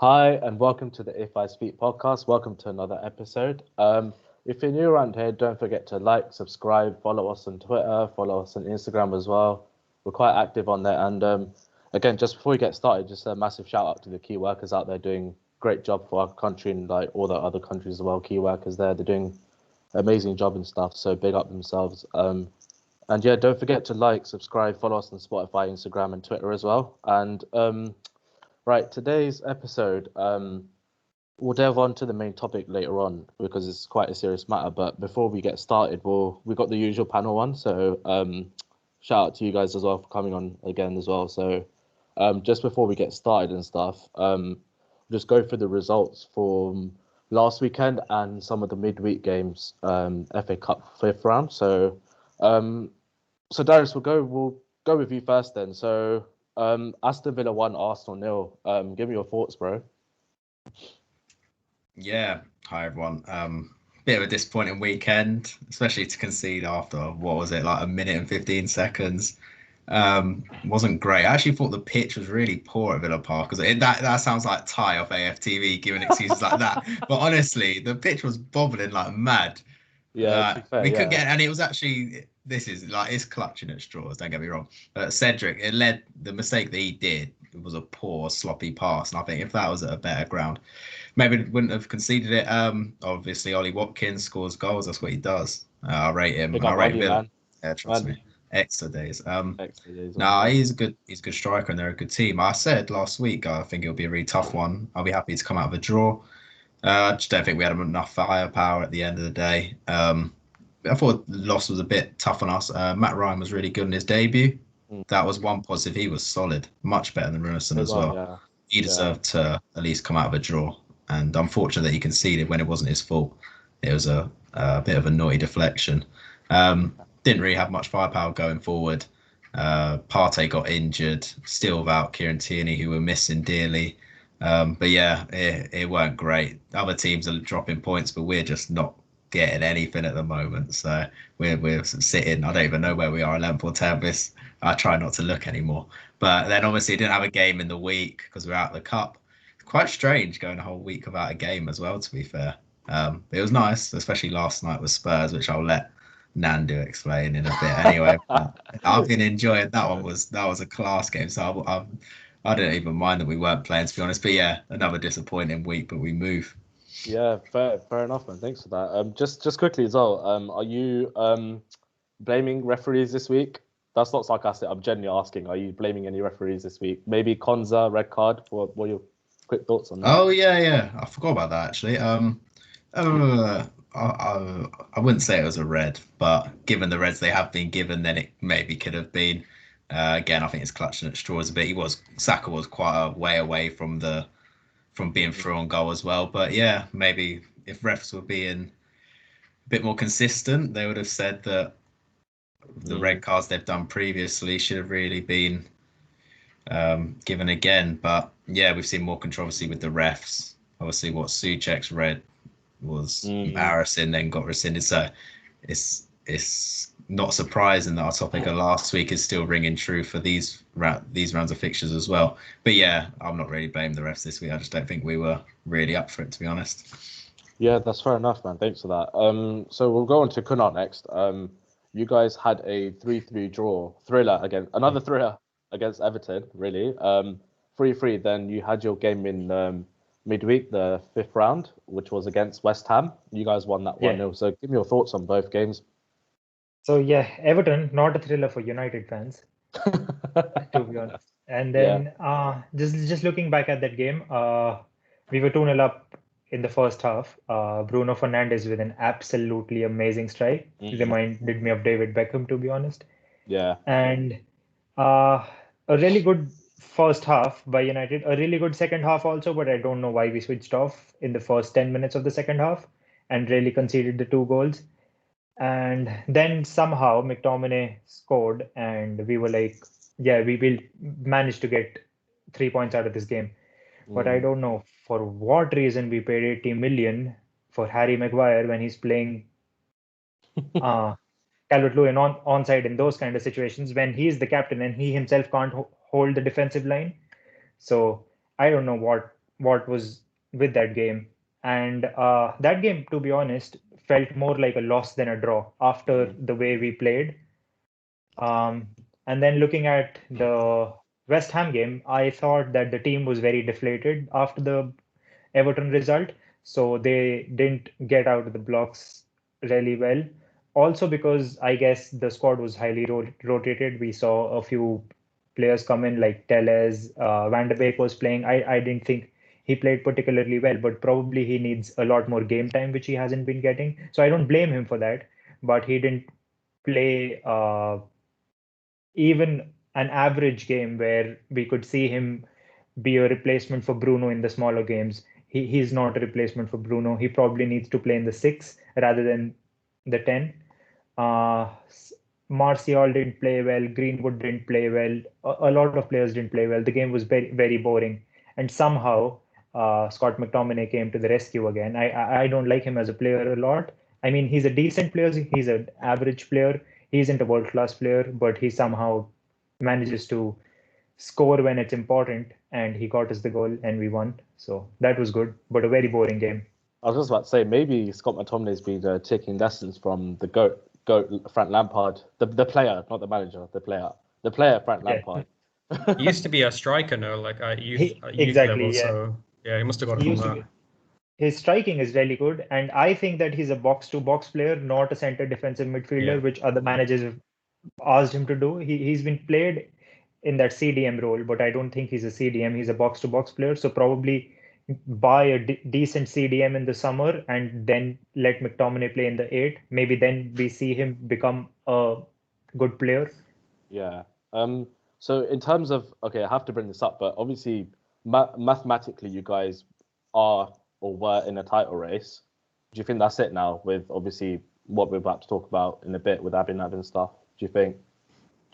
Hi, and welcome to the If I Speak podcast. Welcome to another episode. If you're new around here, don't forget to like, subscribe, follow us on Twitter, follow us on Instagram as well. We're quite active on there. And again, just before we get started, just a massive shout out to the key workers out there doing great job for our country and like all the other countries as well. Key workers there, they're doing amazing job and stuff. So big up themselves. And yeah, don't forget to like, subscribe, follow us on Spotify, Instagram, and Twitter as well. And right, today's episode, we'll delve on to the main topic later on because it's quite a serious matter. But before we get started, we got the usual panel one. So shout out to you guys as well for coming on again as well. So just before we get started and stuff, just go through the results from last weekend and some of the midweek games, FA Cup fifth round. So Darius, we'll go with you first then. So Aston Villa 1, Arsenal 0. Give me your thoughts, bro. Yeah, hi everyone. Bit of a disappointing weekend, especially to concede after what was it, like a minute and 15 seconds. Wasn't great. I actually thought the pitch was really poor at Villa Park because that sounds like Ty off AFTV giving excuses like that. But honestly, the pitch was bobbling like mad. Yeah, to be fair, We couldn't get, and it was actually, this is like, it's clutching at straws, don't get me wrong. But Cedric, the mistake that he did, it was a poor, sloppy pass. And I think if that was at a better ground, maybe wouldn't have conceded it. Obviously, Ollie Watkins scores goals. That's what he does. I rate him. Pick I up rate Ollie, Villa. man. Yeah, trust me. Extra days. Extra days, No, he's a good striker, and they're a good team. I said last week, I think it'll be a really tough one. I'll be happy to come out of a draw. I just don't think we had enough firepower at the end of the day. I thought the loss was a bit tough on us. Matt Ryan was really good in his debut. That was one positive. He was solid, much better than Runarsson as well. Yeah. He deserved to at least come out of a draw. And unfortunately, he conceded when it wasn't his fault. It was a bit of a naughty deflection. Didn't really have much firepower going forward. Partey got injured, still without Kieran Tierney, who were missing dearly. But yeah, it weren't great. Other teams are dropping points, but we're just not getting anything at the moment. So we're sitting, I don't even know where we are, 11th or 10th. I try not to look anymore. But then obviously didn't have a game in the week because we're out of the cup. Quite strange going a whole week without a game as well, to be fair. It was nice, especially last night with Spurs, which I'll let Nandu explain in a bit anyway. I've been enjoying that one. That was a class game. So I didn't even mind that we weren't playing, to be honest. But yeah, another disappointing week, but we move. Yeah, fair enough, man. Thanks for that. Just quickly as well. Are you blaming referees this week? That's not sarcastic. I'm genuinely asking. Are you blaming any referees this week? Maybe Konza, red card. What are your quick thoughts on that? Oh yeah. I forgot about that actually. I wouldn't say it was a red, but given the reds they have been given, then it maybe could have been. Again, I think it's clutching at straws a bit. Saka was quite a way away from being through on goal as well. But yeah, maybe if refs were being a bit more consistent, they would have said that the red cards they've done previously should have really been given again. But yeah, we've seen more controversy with the refs. Obviously, what Souček's red was embarrassing, then got rescinded. So it's not surprising that our topic of last week is still ringing true for these rounds of fixtures as well. But yeah, I'm not really blaming the refs this week. I just don't think we were really up for it, to be honest. Yeah, that's fair enough, man. Thanks for that. So we'll go on to Kunal next. You guys had a 3-3 draw, another thriller against Everton, really. 3-3. Then you had your game in midweek, the fifth round, which was against West Ham. You guys won that 1-0. So give me your thoughts on both games. So yeah, Everton, not a thriller for United fans, to be honest. And then just looking back at that game, we were 2-0 up in the first half. Bruno Fernandes with an absolutely amazing strike. Reminded me of David Beckham, to be honest. Yeah. And a really good first half by United, a really good second half also, but I don't know why we switched off in the first 10 minutes of the second half and really conceded the 2 goals. And then somehow McTominay scored and we were like, yeah, we will manage to get 3 points out of this game. But I don't know for what reason we paid 80 million for Harry Maguire when he's playing Calvert-Lewin onside in those kind of situations when he's the captain and he himself can't hold the defensive line. So I don't know what what was with that game. And that game, to be honest, felt more like a loss than a draw after the way we played. And then looking at the West Ham game, I thought that the team was very deflated after the Everton result. So they didn't get out of the blocks really well. Also, because I guess the squad was highly rotated. We saw a few players come in like Telles, Van de Beek was playing. I didn't think he played particularly well, but probably he needs a lot more game time, which he hasn't been getting. So I don't blame him for that. But he didn't play even an average game where we could see him be a replacement for Bruno in the smaller games. He's not a replacement for Bruno. He probably needs to play in the 6 rather than the 10. Uh, Martial didn't play well. Greenwood didn't play well. A lot of players didn't play well. The game was very, very boring. And somehow Scott McTominay came to the rescue again. I don't like him as a player a lot. I mean, he's a decent player. He's an average player. He isn't a world-class player, but he somehow manages to score when it's important, and he got us the goal and we won. So that was good, but a very boring game. I was just about to say, maybe Scott McTominay's been taking lessons from the GOAT Frank Lampard, the player, not the manager, the player Frank Lampard. He used to be a striker, no, like at youth Exactly, level. yeah. So yeah, he must have got it from that. His striking is really good, and I think that he's a box-to-box player, not a center defensive midfielder, which other managers have asked him to do. He's been played in that CDM role, but I don't think he's a CDM. He's a box-to-box player, so probably buy a decent CDM in the summer and then let McTominay play in the 8. Maybe then we see him become a good player. Yeah. So in terms of, okay, I have to bring this up, but obviously mathematically you guys are or were in a title race. Do you think that's it now with obviously what we're about to talk about in a bit with Abhinav and stuff? Do you think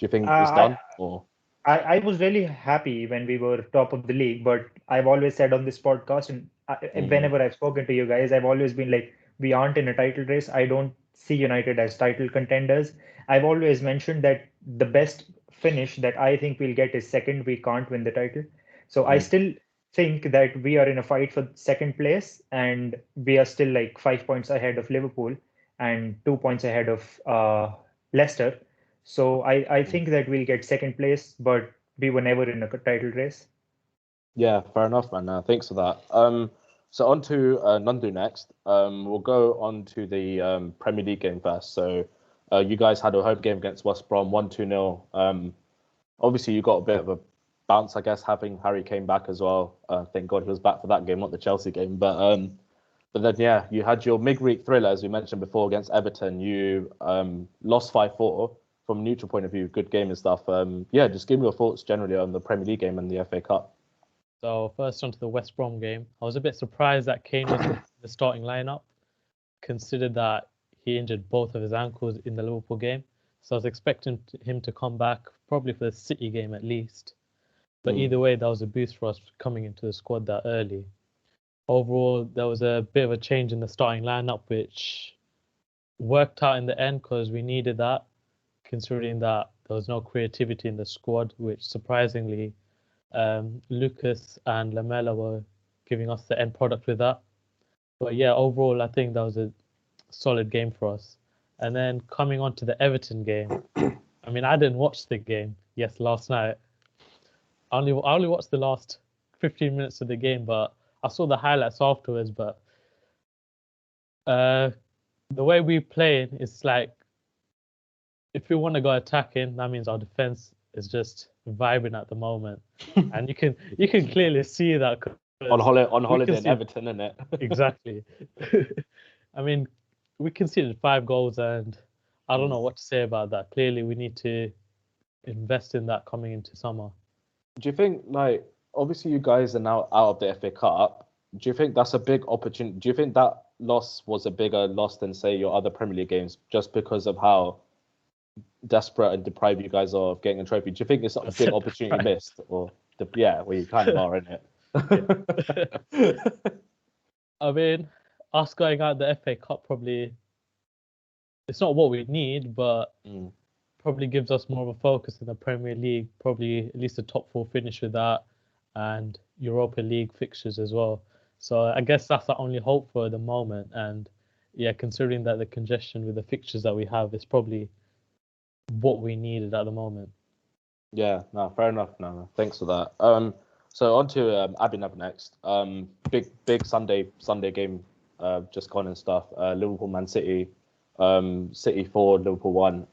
it's done? Or I was really happy when we were top of the league, but I've always said on this podcast and whenever I've spoken to you guys, I've always been like, we aren't in a title race. I don't see United as title contenders. I've always mentioned that the best finish that I think we'll get is second. We can't win the title. So I still think that we are in a fight for second place, and we are still like 5 points ahead of Liverpool and 2 points ahead of Leicester. So I think that we'll get second place, but we were never in a title race. yeah, fair enough, man. Thanks for that. So on to Nandu next. We'll go on to the Premier League game first. So you guys had a home game against West Brom, 1-2-0. Obviously, you got a bit of a bounce, I guess, having Harry Kane back as well. Thank God he was back for that game, not the Chelsea game. But then, yeah, you had your midweek thriller, as we mentioned before, against Everton. You lost 5-4 from a neutral point of view. Good game and stuff. Yeah, just give me your thoughts generally on the Premier League game and the FA Cup. So first onto the West Brom game. I was a bit surprised that Kane was the starting lineup, considered that he injured both of his ankles in the Liverpool game. So I was expecting him to come back probably for the City game at least. But either way, that was a boost for us coming into the squad that early. Overall, there was a bit of a change in the starting lineup, which worked out in the end because we needed that, considering that there was no creativity in the squad, which surprisingly, Lucas and Lamela were giving us the end product with that. But yeah, overall, I think that was a solid game for us. And then coming on to the Everton game, I mean, I didn't watch the game, last night. I only watched the last 15 minutes of the game, but I saw the highlights afterwards. But the way we play is like, if we want to go attacking, that means our defense is just vibing at the moment, and you can clearly see that on holiday in Everton, isn't it? Exactly. I mean, we conceded 5 goals, and I don't know what to say about that. Clearly, we need to invest in that coming into summer. Do you think, like, obviously you guys are now out of the FA Cup? Do you think that's a big opportunity? Do you think that loss was a bigger loss than, say, your other Premier League games, just because of how desperate and deprived you guys are of getting a trophy? Do you think it's not a big opportunity missed, or well, you kind of are, in it? I mean, us going out the FA Cup probably, it's not what we need, but probably gives us more of a focus in the Premier League. Probably at least a top 4 finish with that, and Europa League fixtures as well. So I guess that's our only hope for the moment. And yeah, considering that the congestion with the fixtures that we have is probably what we needed at the moment. Yeah, no, fair enough. No, thanks for that. So on to Abhinav next. Big Sunday game just gone and stuff. Liverpool Man City. City 4, Liverpool 1.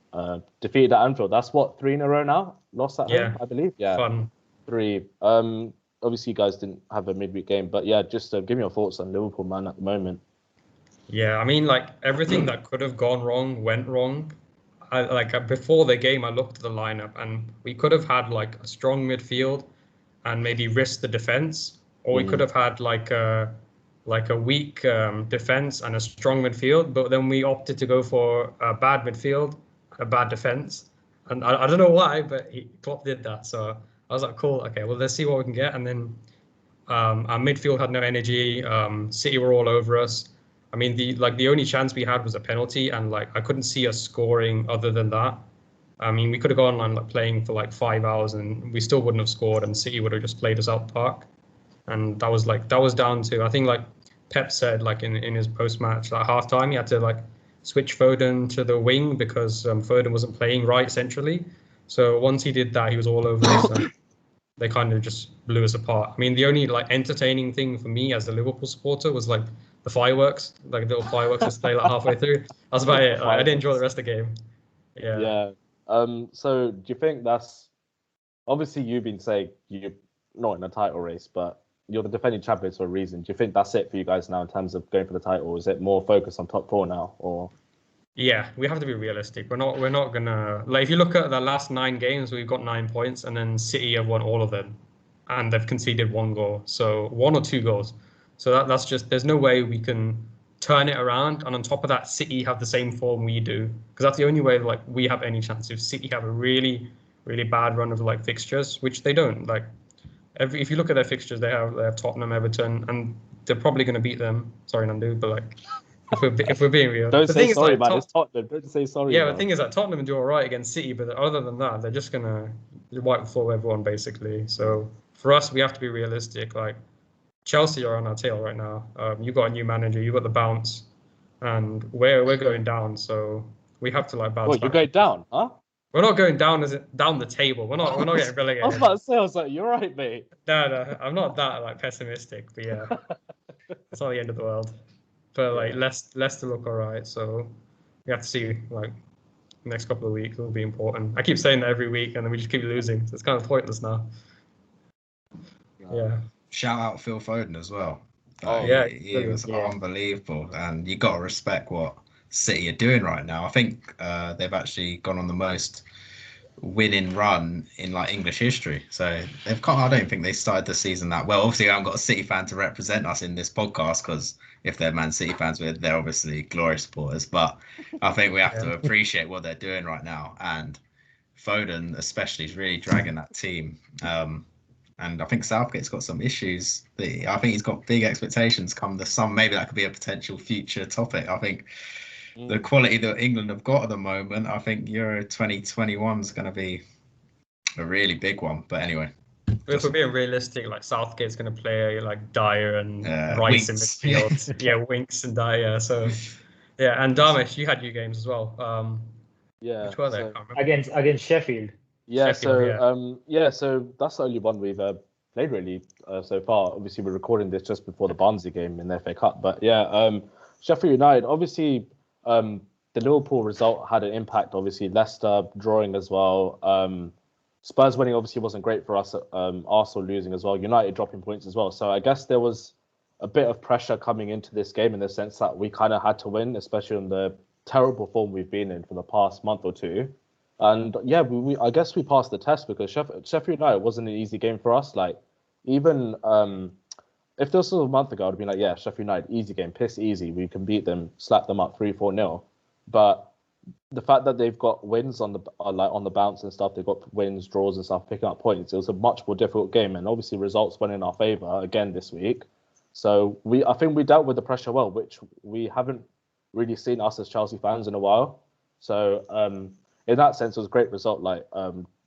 Defeated at Anfield. That's what, 3 in a row now? Lost at home, I believe. Yeah. Fun. 3. Obviously you guys didn't have a midweek game, but yeah, just give me your thoughts on Liverpool, man, at the moment. Yeah, I mean, like everything that could have gone wrong went wrong. Before the game, I looked at the lineup, and we could have had like a strong midfield, and maybe risk the defense, or we could have had like a weak defense and a strong midfield. But then we opted to go for a bad midfield, a bad defense, and I don't know why, but Klopp did that. So I was like, cool, okay, well let's see what we can get. And then our midfield had no energy. City were all over us. I mean, the only chance we had was a penalty, and like I couldn't see us scoring other than that. I mean, we could have gone on like playing for like 5 hours, and we still wouldn't have scored, and City would have just played us out the park. And that was down to, I think, like Pep said, like in his post match, like half time, he had to like switch Foden to the wing because Foden wasn't playing right centrally. So once he did that, he was all over us. And they kind of just blew us apart. I mean, the only like entertaining thing for me as a Liverpool supporter was like the fireworks, like little fireworks display like halfway through. That's about it. Like, I didn't enjoy the rest of the game. Yeah. Yeah. So do you think that's, obviously you've been saying you're not in a title race, but you're the defending champions for a reason. Do you think that's it for you guys now in terms of going for the title? Is it more focused on top 4 now, or? Yeah, we have to be realistic. We're not gonna, like, if you look at the last 9 games, we've got 9 points, and then City have won all of them, and they've conceded 1 goal, so 1 or 2 goals. So that's just, there's no way we can turn it around. And on top of that, City have the same form we do, because that's the only way like we have any chance. If City have a really bad run of like fixtures, which they don't. Like if you look at their fixtures, they have Tottenham, Everton, and they're probably going to beat them. Sorry, Nandu, but like. If we're being real, don't say sorry, man. It's Tottenham. Don't say sorry. Yeah, the thing is that Tottenham do all right against City, but other than that, they're just gonna wipe the floor with everyone basically. So for us, we have to be realistic. Like Chelsea are on our tail right now. You got a new manager, you got the bounce, and we're going down. So we have to like bounce. What, you're going down, huh? We're not going down as down the table. We're not getting relegated. I was about to say, I was like, you're right, mate. No, I'm not that like pessimistic, but yeah, it's not the end of the world. But like Leicester look all right, so we have to see like the next couple of weeks will be important. I keep saying that every week, and then we just keep losing, so it's kind of pointless now. Yeah. Shout out Phil Foden as well. He was unbelievable, and you got to respect what City are doing right now. I think they've actually gone on the most winning run in like English history. So they've I don't think they started the season that well. Obviously, I haven't got a City fan to represent us in this podcast because if they're Man City fans, they're obviously glory supporters. But I think we have to appreciate what they're doing right now. And Foden, especially, is really dragging that team. And I think Southgate's got some issues. I think he's got big expectations come the summer. Maybe that could be a potential future topic. I think the quality that England have got at the moment, I think Euro 2021 is going to be a really big one. But anyway. If we're being realistic, like Southgate's going to play like Dyer and Rice in midfield. Winks and Dyer. So, yeah, and Darmish, you had your games as well. Which were they? Against Sheffield. Yeah, so that's the only one we've played really so far. Obviously, we're recording this just before the Barnsley game in the FA Cup. But yeah, Sheffield United, obviously, the Liverpool result had an impact. Obviously, Leicester drawing as well. Spurs winning obviously wasn't great for us. Arsenal losing as well. United dropping points as well. So I guess there was a bit of pressure coming into this game in the sense that we kind of had to win, especially on the terrible form we've been in for the past month or two. And yeah, I guess we passed the test because Sheffield United wasn't an easy game for us. Like even if this was a month ago, I'd be like, yeah, Sheffield United, easy game, piss easy. We can beat them, slap them up 3-4-0. But the fact that they've got wins on the bounce and stuff, they've got wins, draws and stuff, picking up points. It was a much more difficult game, and obviously results went in our favour again this week. So I think we dealt with the pressure well, which we haven't really seen us as Chelsea fans in a while. So in that sense, it was a great result. Like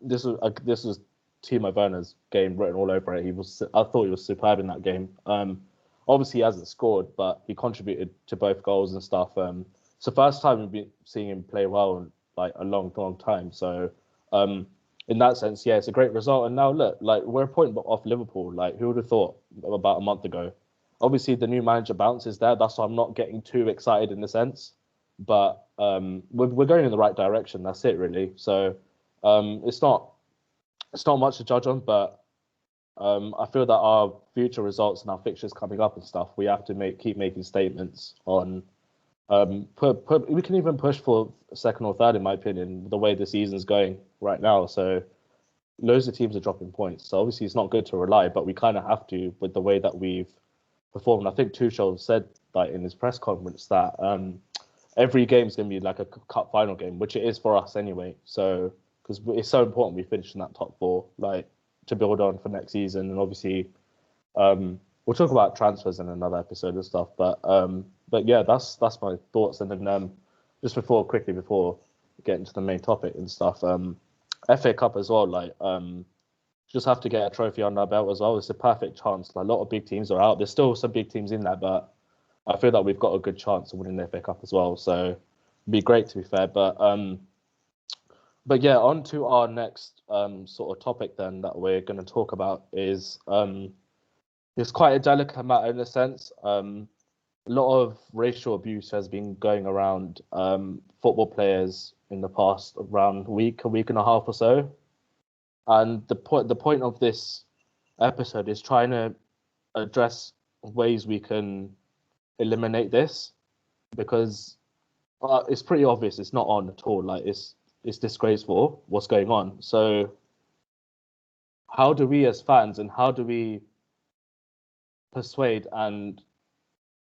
this was Timo Werner's game written all over it. I thought he was superb in that game. Obviously he hasn't scored, but he contributed to both goals and stuff. It's the first time we've been seeing him play well in like a long time. So in that sense, yeah, it's a great result. And now look, like we're a point off Liverpool. Like who would have thought about a month ago? Obviously the new manager bounces there. That's why I'm not getting too excited in the sense. But we're going in the right direction. That's it, really. So it's not much to judge on, but I feel that our future results and our fixtures coming up and stuff, we have to keep making statements on. We can even push for second or third, in my opinion, the way the season's going right now. So loads of teams are dropping points. So obviously it's not good to rely, but we kind of have to with the way that we've performed. I think Tuchel said that in his press conference that every game is going to be like a cup final game, which it is for us anyway. So because it's so important we finish in that top four, like to build on for next season. And obviously, we'll talk about transfers in another episode and stuff. But yeah, that's my thoughts. And then just before getting to the main topic and stuff, FA Cup as well. Like just have to get a trophy under our belt as well. It's a perfect chance. Like, a lot of big teams are out. There's still some big teams in there, but I feel that we've got a good chance of winning the FA Cup as well. So it'd be great, to be fair. But yeah, on to our next sort of topic then that we're going to talk about is it's quite a delicate matter in a sense. A lot of racial abuse has been going around football players in the past around a week and a half or so. And the point of this episode is trying to address ways we can eliminate this, because it's pretty obvious it's not on at all. Like it's disgraceful what's going on. So how do we as fans and how do we persuade and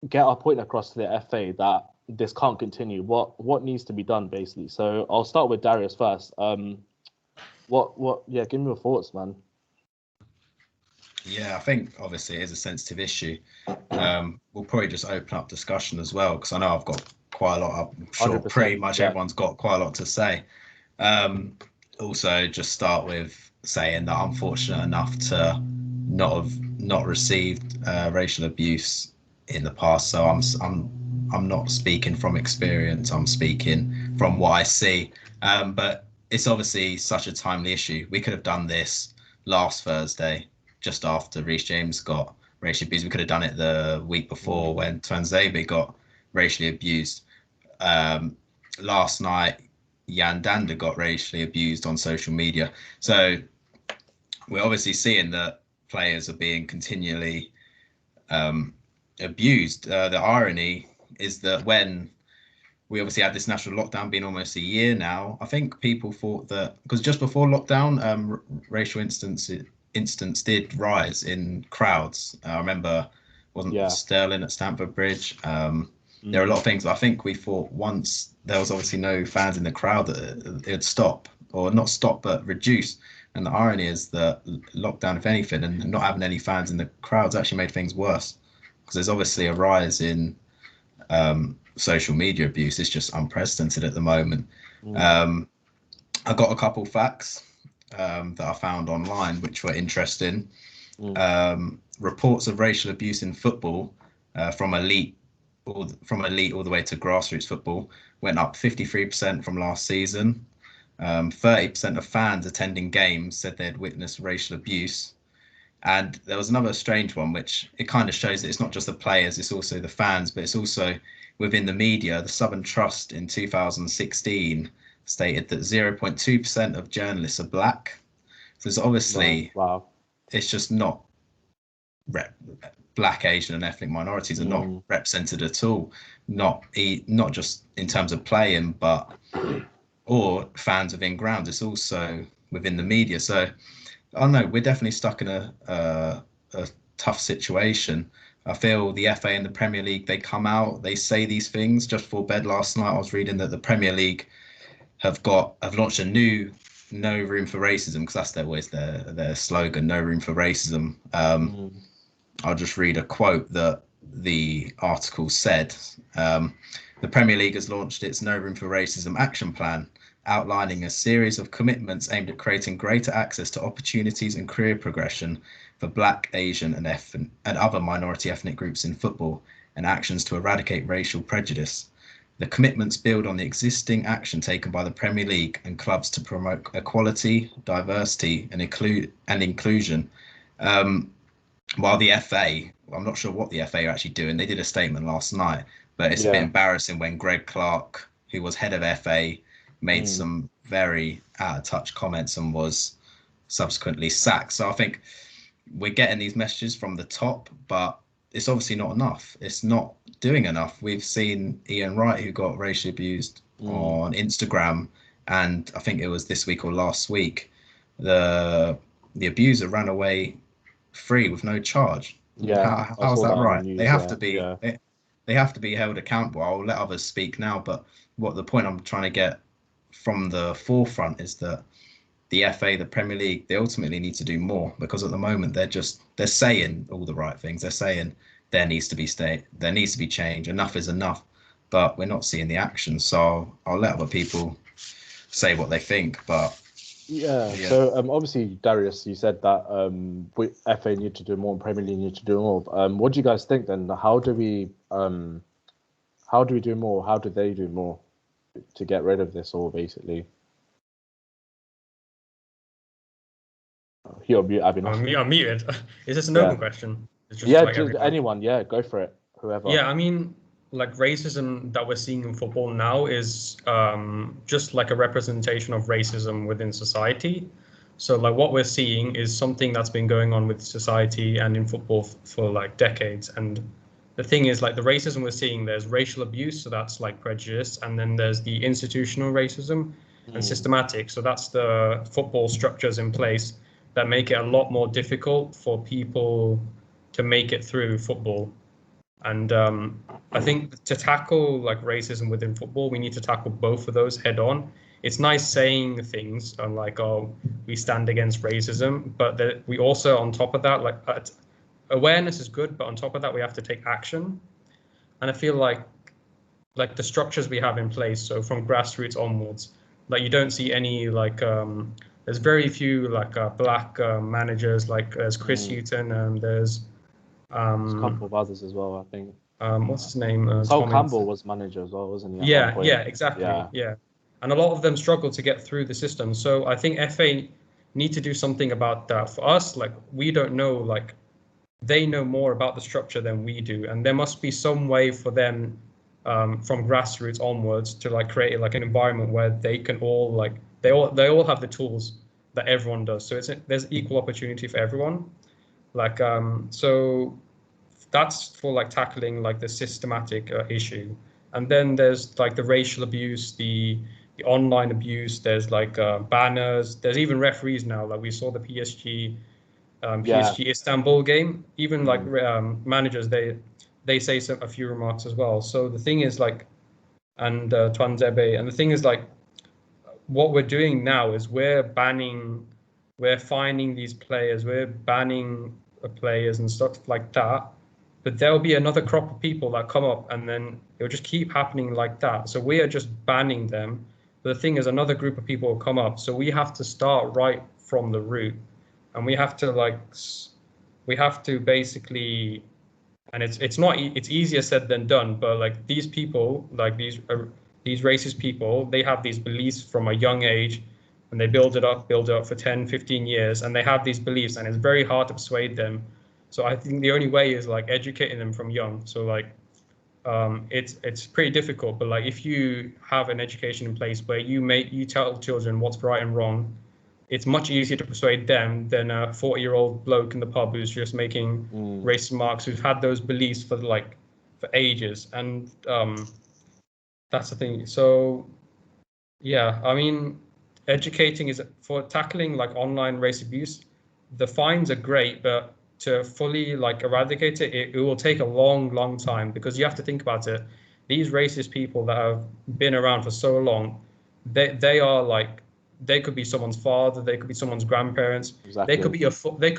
get our point across to the FA that this can't continue? What needs to be done, basically? So I'll start with Darius first. Yeah, give me your thoughts, man. Yeah, I think obviously it is a sensitive issue. We'll probably just open up discussion as well, because I know I've got quite a lot. I'm sure pretty much everyone's got quite a lot to say. Also, just start with saying that I'm fortunate enough to not received racial abuse in the past. So I'm not speaking from experience. I'm speaking from what I see. But it's obviously such a timely issue. We could have done this last Thursday, just after Reece James got racially abused. We could have done it the week before when Tuanzebe got racially abused. Last night, Jan Danda got racially abused on social media. So we're obviously seeing that players are being continually abused. The irony is that when we obviously had this national lockdown being almost a year now, I think people thought that, because just before lockdown, racial incidents did rise in crowds. I remember, wasn't Sterling at Stamford Bridge? There are a lot of things. I think we thought once there was obviously no fans in the crowd that it would stop, or not stop, but reduce. And the irony is that lockdown, if anything, and not having any fans in the crowds actually made things worse, because there's obviously a rise in social media abuse. It's just unprecedented at the moment. I got a couple facts that I found online which were interesting. Reports of racial abuse in football from elite all the way to grassroots football went up 53% from last season. 30% of fans attending games said they'd witnessed racial abuse. And there was another strange one, which it kind of shows that it's not just the players, it's also the fans, but it's also within the media. The Southern Trust in 2016 stated that 0.2% of journalists are black. So it's obviously, it's just not black, Asian and ethnic minorities are not represented at all. Not just in terms of playing, but or fans within grounds. It's also within the media. So I don't know, we're definitely stuck in a tough situation. I feel the FA and the Premier League, they come out, they say these things. Just before bed last night, I was reading that the Premier League have launched a new "No Room for Racism," because that's always their slogan, "No Room for Racism." I'll just read a quote that the article said. The Premier League has launched its "No Room for Racism" action plan, outlining a series of commitments aimed at creating greater access to opportunities and career progression for Black, Asian, and other minority ethnic groups in football, and actions to eradicate racial prejudice. The commitments build on the existing action taken by the Premier League and clubs to promote equality, diversity, and inclusion. While the FA, I'm not sure what the FA are actually doing. They did a statement last night, but it's a bit embarrassing when Greg Clark, who was head of FA, made some very out of touch comments and was subsequently sacked. So I think we're getting these messages from the top, but it's obviously not enough. It's not doing enough. We've seen Ian Wright, who got racially abused on Instagram, and I think it was this week or last week, the abuser ran away free with no charge. Yeah, how's that right? News, they have to be held accountable. I'll let others speak now, but what the point I'm trying to get from the forefront is that the FA, the Premier League, they ultimately need to do more, because at the moment they're saying all the right things. They're saying there needs to be change, enough is enough, but we're not seeing the action. So I'll let other people say what they think. But yeah. So obviously, Darius, you said that FA need to do more and Premier League need to do more. What do you guys think then? How do we do more? How do they do more to get rid of this all, basically? You're mute, Abby. I'm muted. Is this an open question? It's just just anyone. Yeah, go for it. Whoever. Yeah, I mean, like racism that we're seeing in football now is just like a representation of racism within society. So like what we're seeing is something that's been going on with society and in football for like decades. And the thing is, like the racism we're seeing, there's racial abuse, so that's like prejudice, and then there's the institutional racism and systematic. So that's the football structures in place that make it a lot more difficult for people to make it through football. And I think to tackle like racism within football, we need to tackle both of those head on. It's nice saying things like, oh, we stand against racism, but we also, on top of that, like awareness is good, but on top of that, we have to take action. And I feel like the structures we have in place, so from grassroots onwards, like you don't see any like there's very few like black managers, like there's Chris Hughton, there's a couple of others as well, I think. What's his name? Sol Campbell was manager as well, wasn't he? Yeah, exactly. Yeah. And a lot of them struggle to get through the system. So I think FA need to do something about that. For us, like we don't know, like they know more about the structure than we do, and there must be some way for them from grassroots onwards to like create like an environment where they can all like they all have the tools that everyone does. So there's equal opportunity for everyone. Like so that's for like tackling like the systematic issue. And then there's like the racial abuse, the online abuse. There's like banners. There's even referees now. Like we saw the PSG Istanbul game. Even like managers, they say a few remarks as well. So the thing is like, and Twanzebe, and the thing is like, what we're doing now is we're finding these players, we're banning players and stuff like that. But there'll be another crop of people that come up, and then it'll just keep happening like that. So we are just banning them. But the thing is, another group of people will come up. So we have to start right from the root, and we have to basically, and it's easier said than done. But like these people, like these racist people, they have these beliefs from a young age, and they build it up for 10, 15 years, and they have these beliefs, and it's very hard to persuade them. So I think the only way is like educating them from young. So like it's pretty difficult, but like if you have an education in place where you tell children what's right and wrong, it's much easier to persuade them than a 40-year-old bloke in the pub who's just making racist remarks, who's had those beliefs for ages. And that's the thing. So yeah, I mean, educating is for tackling like online race abuse. The fines are great, but to fully like eradicate it will take a long time, because you have to think about it. These racist people that have been around for so long, they are like, they could be someone's father, they could be someone's grandparents. Exactly. They could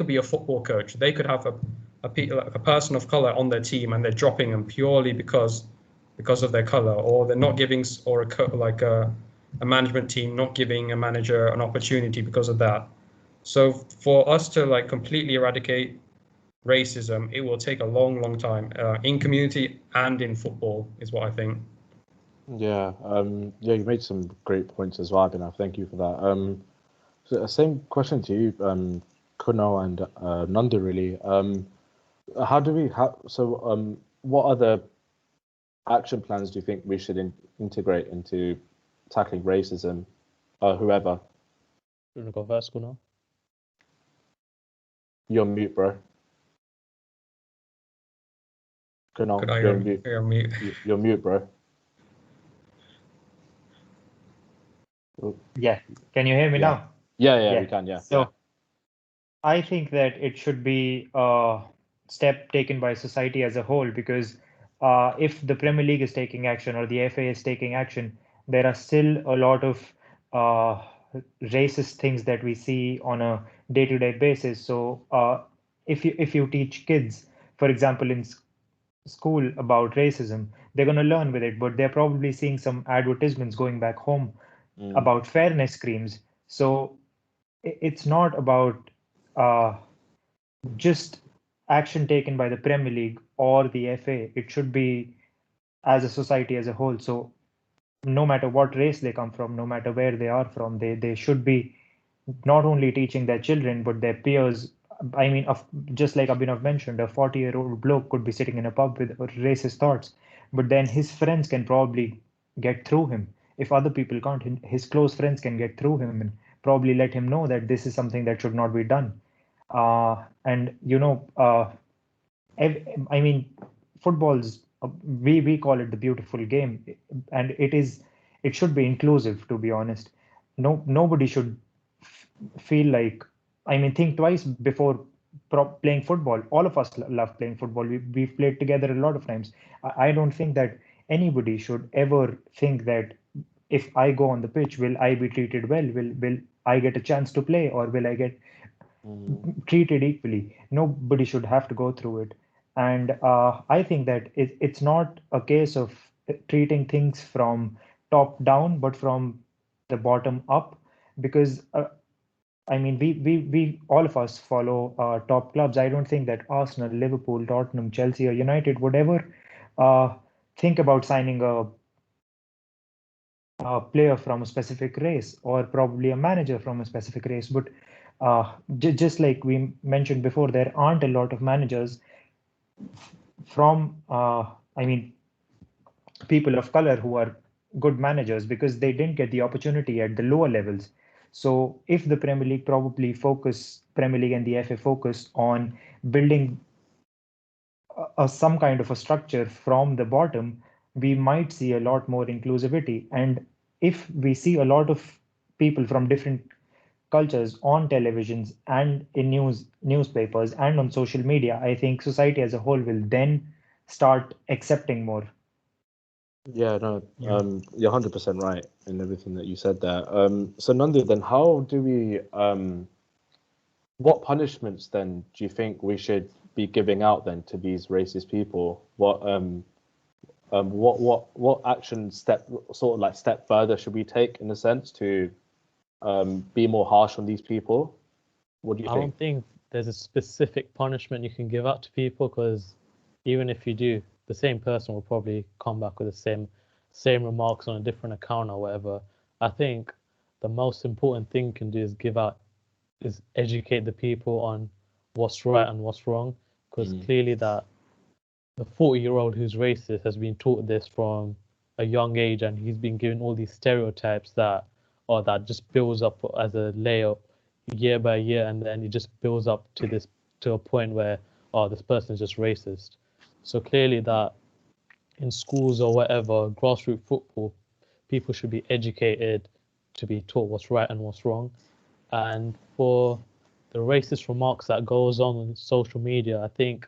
be a football coach. They could have a person of color on their team, and they're dropping them purely because of their color, or they're not giving a management team not giving a manager an opportunity because of that. So for us to like completely eradicate racism, it will take a long, long time in community and in football, is what I think. Yeah, you made some great points as well, Abhinav. Thank you for that. So same question to you, Kunal and Nanda, really. What other action plans do you think we should integrate into tackling racism? Whoever. You want to go first, Kunal? You're mute, bro. Kunal, you're mute. You're mute. You're mute, bro. Yeah. Can you hear me now? Yeah, we can, yeah. So I think that it should be a step taken by society as a whole, because if the Premier League is taking action or the FA is taking action, there are still a lot of racist things that we see on a day-to-day basis. So if you teach kids, for example, in school about racism, they're going to learn with it, but they're probably seeing some advertisements going back home about fairness creams. So it's not about just action taken by the Premier League or the FA. It should be as a society as a whole. So no matter what race they come from, no matter where they are from, they should be not only teaching their children but their peers. I mean, just like Abhinav mentioned, a 40-year-old bloke could be sitting in a pub with racist thoughts, but then his friends can probably get through him. If other people can't, his close friends can get through him and probably let him know that this is something that should not be done. And I mean, football's we call it the beautiful game, and it should be inclusive. To be honest, nobody should feel like, I mean, think twice before playing football. All of us love playing football. We've played together a lot of times. I don't think that anybody should ever think that if I go on the pitch, will I be treated well? Will I get a chance to play, or will I get treated equally? Nobody should have to go through it. And I think that it's not a case of treating things from top down, but from the bottom up, because I mean, we all of us follow top clubs. I don't think that Arsenal, Liverpool, Tottenham, Chelsea, or United would ever think about signing a player from a specific race, or probably a manager from a specific race. But just like we mentioned before, there aren't a lot of managers from, I mean, people of color who are good managers because they didn't get the opportunity at the lower levels. So if the Premier League Premier League and the FA focus on building some kind of a structure from the bottom, we might see a lot more inclusivity. And if we see a lot of people from different cultures on televisions and in newspapers and on social media, I think society as a whole will then start accepting more. Yeah, no, you're 100% right in everything that you said there. So Nandi, then how do we, what punishments then do you think we should be giving out then to these racist people? What action step further should we take in a sense to be more harsh on these people? What do you think? I don't think there's a specific punishment you can give out to people, because even if you do, the same person will probably come back with the same remarks on a different account or whatever. I think the most important thing you can do is educate the people on what's right and what's wrong, because clearly that the 40-year-old who's racist has been taught this from a young age, and he's been given all these stereotypes that just builds up as a layer year by year, and then it just builds up to a point where this person is just racist. So clearly that in schools or whatever, grassroots football, people should be educated to be taught what's right and what's wrong. And for the racist remarks that goes on social media, I think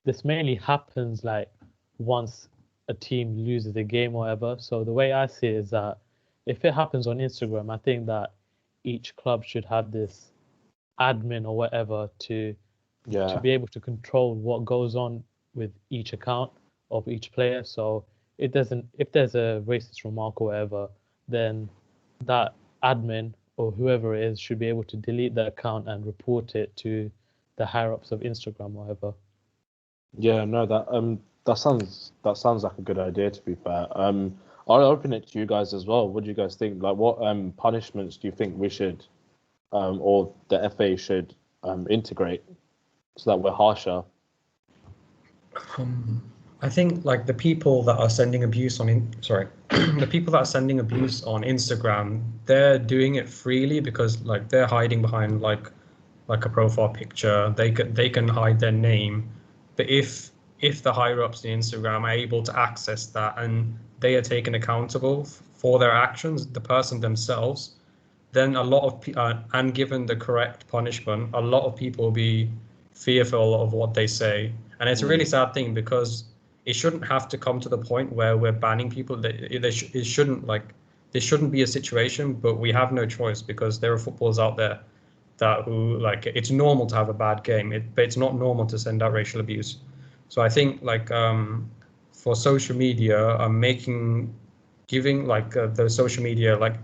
this mainly happens like once a team loses a game or whatever. So the way I see it is that if it happens on Instagram, I think that each club should have this admin or whatever to be able to control what goes on with each account of each player. So if there's a racist remark or whatever, then that admin or whoever it is should be able to delete the account and report it to the higher ups of Instagram or whatever. Yeah, no, that sounds like a good idea, to be fair. I'll open it to you guys as well. What do you guys think? Like, what punishments do you think we should or the FA should integrate so that we're harsher? I think like the people that are sending abuse the people that are sending abuse on Instagram, they're doing it freely because like they're hiding behind like a profile picture. They can hide their name, but if the higher ups in Instagram are able to access that and they are taken accountable for their actions, the person themselves, then a lot of and given the correct punishment, a lot of people will be fearful of what they say, and it's a really sad thing because it shouldn't have to come to the point where we're banning people. It shouldn't there shouldn't be a situation, but we have no choice because there are footballers out there that who like it's normal to have a bad game, but it's not normal to send out racial abuse. So I think like for social media, giving like the social media like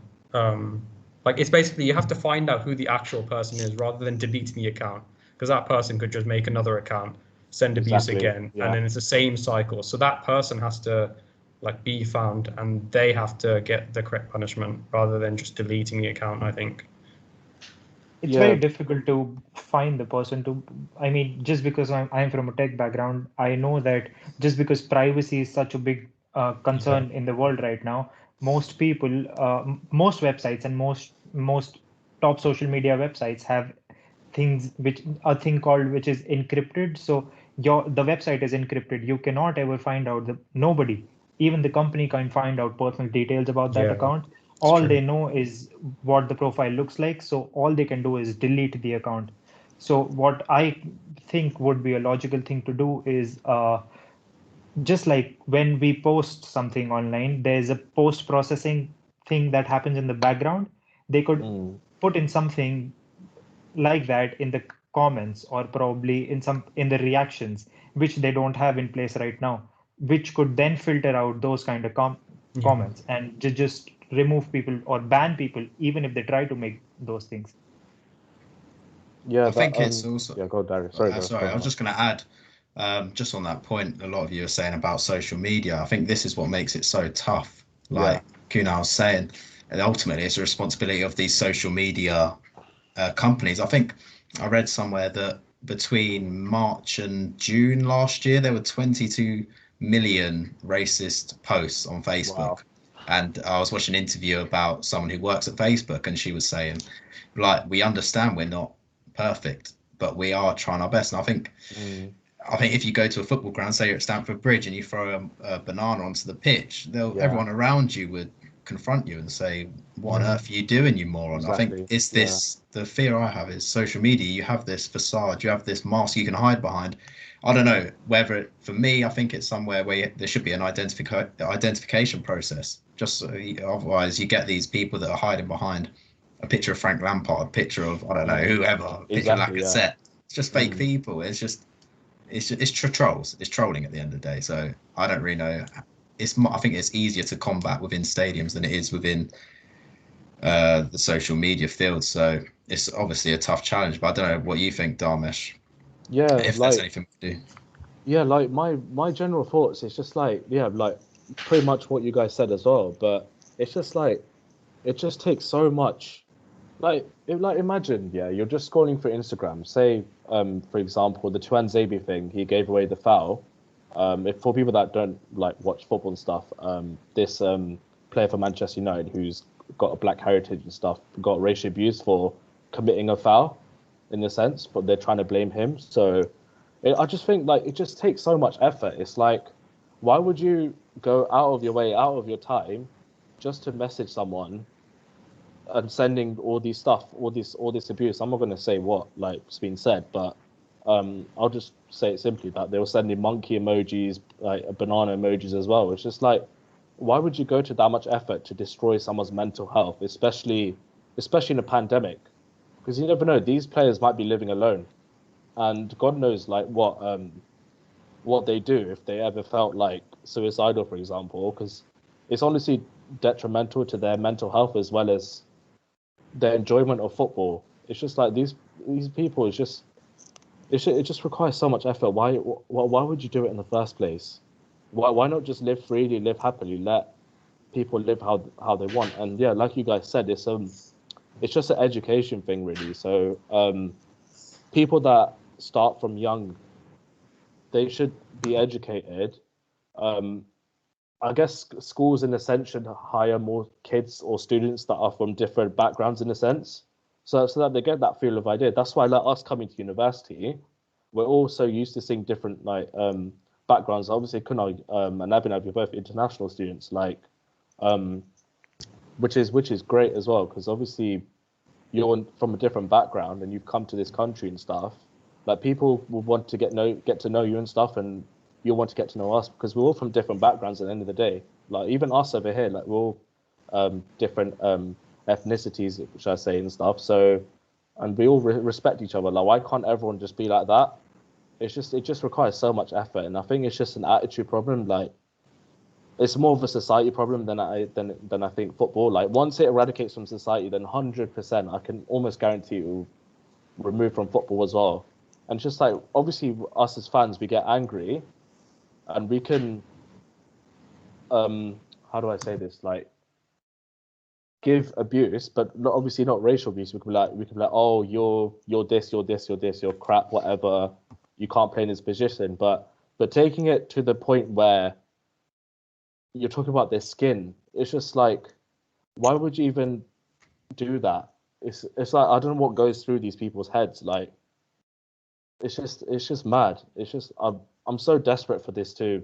it's basically you have to find out who the actual person is rather than deleting the account, because that person could just make another account, send abuse Exactly, again, yeah. and then it's the same cycle. So that person has to like be found and they have to get the correct punishment rather than just deleting the account, I think. It's Yeah. very difficult to find the person to. I mean, just because I'm from a tech background, I know that just because privacy is such a big concern in the world right now, most people, most websites and most top social media websites have things which a thing called which is encrypted. So the website is encrypted. You cannot ever find out nobody, even the company can't find out personal details about that Yeah, account. it's All true. they know is what the profile looks like. So all they can do is delete the account. So what I think would be a logical thing to do is just like when we post something online, there's a post processing thing that happens in the background. They could put in something like that in the comments or probably in the reactions, which they don't have in place right now, which could then filter out those kind of comments and just remove people or ban people even if they try to make those things. Yeah, I think it's also. Yeah, go, Darius. Sorry, Sorry, I was just going to add, just on that point, a lot of you are saying about social media. I think this is what makes it so tough. Like Kunal was saying, and ultimately it's a responsibility of these social media companies. I think I read somewhere that between March and June last year, there were 22 million racist posts on Facebook. Wow. And I was watching an interview about someone who works at Facebook, and she was saying, like, we understand we're not perfect, but we are trying our best. And I think if you go to a football ground, say you're at Stamford Bridge, and you throw a banana onto the pitch, everyone around you would confront you and say, what on earth are you doing, you moron? Exactly. I think it's this, the fear I have is social media. You have this facade, you have this mask you can hide behind. I don't know whether for me, I think it's somewhere where there should be an identification process. Just so otherwise you get these people that are hiding behind a picture of Frank Lampard, a picture of, I don't know, whoever, a picture of Lacazette. It's just fake people. It's trolls. It's trolling at the end of the day. So I don't really know. I think it's easier to combat within stadiums than it is within the social media field. So it's obviously a tough challenge. But I don't know what you think, Dharmesh. Yeah, if there's anything to do. Yeah, like my general thoughts. It's just like like pretty much what you guys said as well. But it's just like it just takes so much. Like imagine, you're just scrolling through Instagram. Say, for example, the Tuanzebe thing. He gave away the foul. If for people that don't like watch football and stuff, this player for Manchester United who's got a black heritage and stuff got racially abused for committing a foul, in a sense, but they're trying to blame him. So I just think like it just takes so much effort. It's like, why would you go out of your way, out of your time, just to message someone and sending all these stuff, all this abuse? I'm not going to say what like's been said, but I'll just say it simply that they were sending monkey emojis, like banana emojis as well. It's just like, why would you go to that much effort to destroy someone's mental health, especially in a pandemic? Because you never know, these players might be living alone, and God knows like what they do if they ever felt like suicidal, for example. Because it's honestly detrimental to their mental health as well as their enjoyment of football. It's just like these people. It just requires so much effort. Why would you do it in the first place? Why not just live freely, live happily, let people live how they want? And yeah, like you guys said, it's just an education thing really. So people that start from young, they should be educated. I guess schools in a sense should hire more kids or students that are from different backgrounds in a sense, so that they get that feel of idea. That's why like us coming to university, we're all so used to seeing different like backgrounds. Obviously, Kunal and Abhinav, you're both international students, like which is great as well because obviously you're from a different background and you've come to this country and stuff. Like people will want to get to know you and stuff, and you'll want to get to know us because we're all from different backgrounds at the end of the day. Like even us over here, like we're all different ethnicities, should I say, and stuff. So, and we all respect each other. Like why can't everyone just be like that? It just requires so much effort, and I think it's just an attitude problem. Like it's more of a society problem than I think football. Like once it eradicates from society, then 100% I can almost guarantee it will remove from football as well. And just like obviously us as fans, we get angry, and we can how do I say this, like give abuse, but not obviously not racial abuse. We can be like, oh, you're this, you're crap, whatever. You can't play in this position. But taking it to the point where you're talking about their skin, it's just like, why would you even do that? It's like I don't know what goes through these people's heads. Like it's just mad. It's just I'm so desperate for this to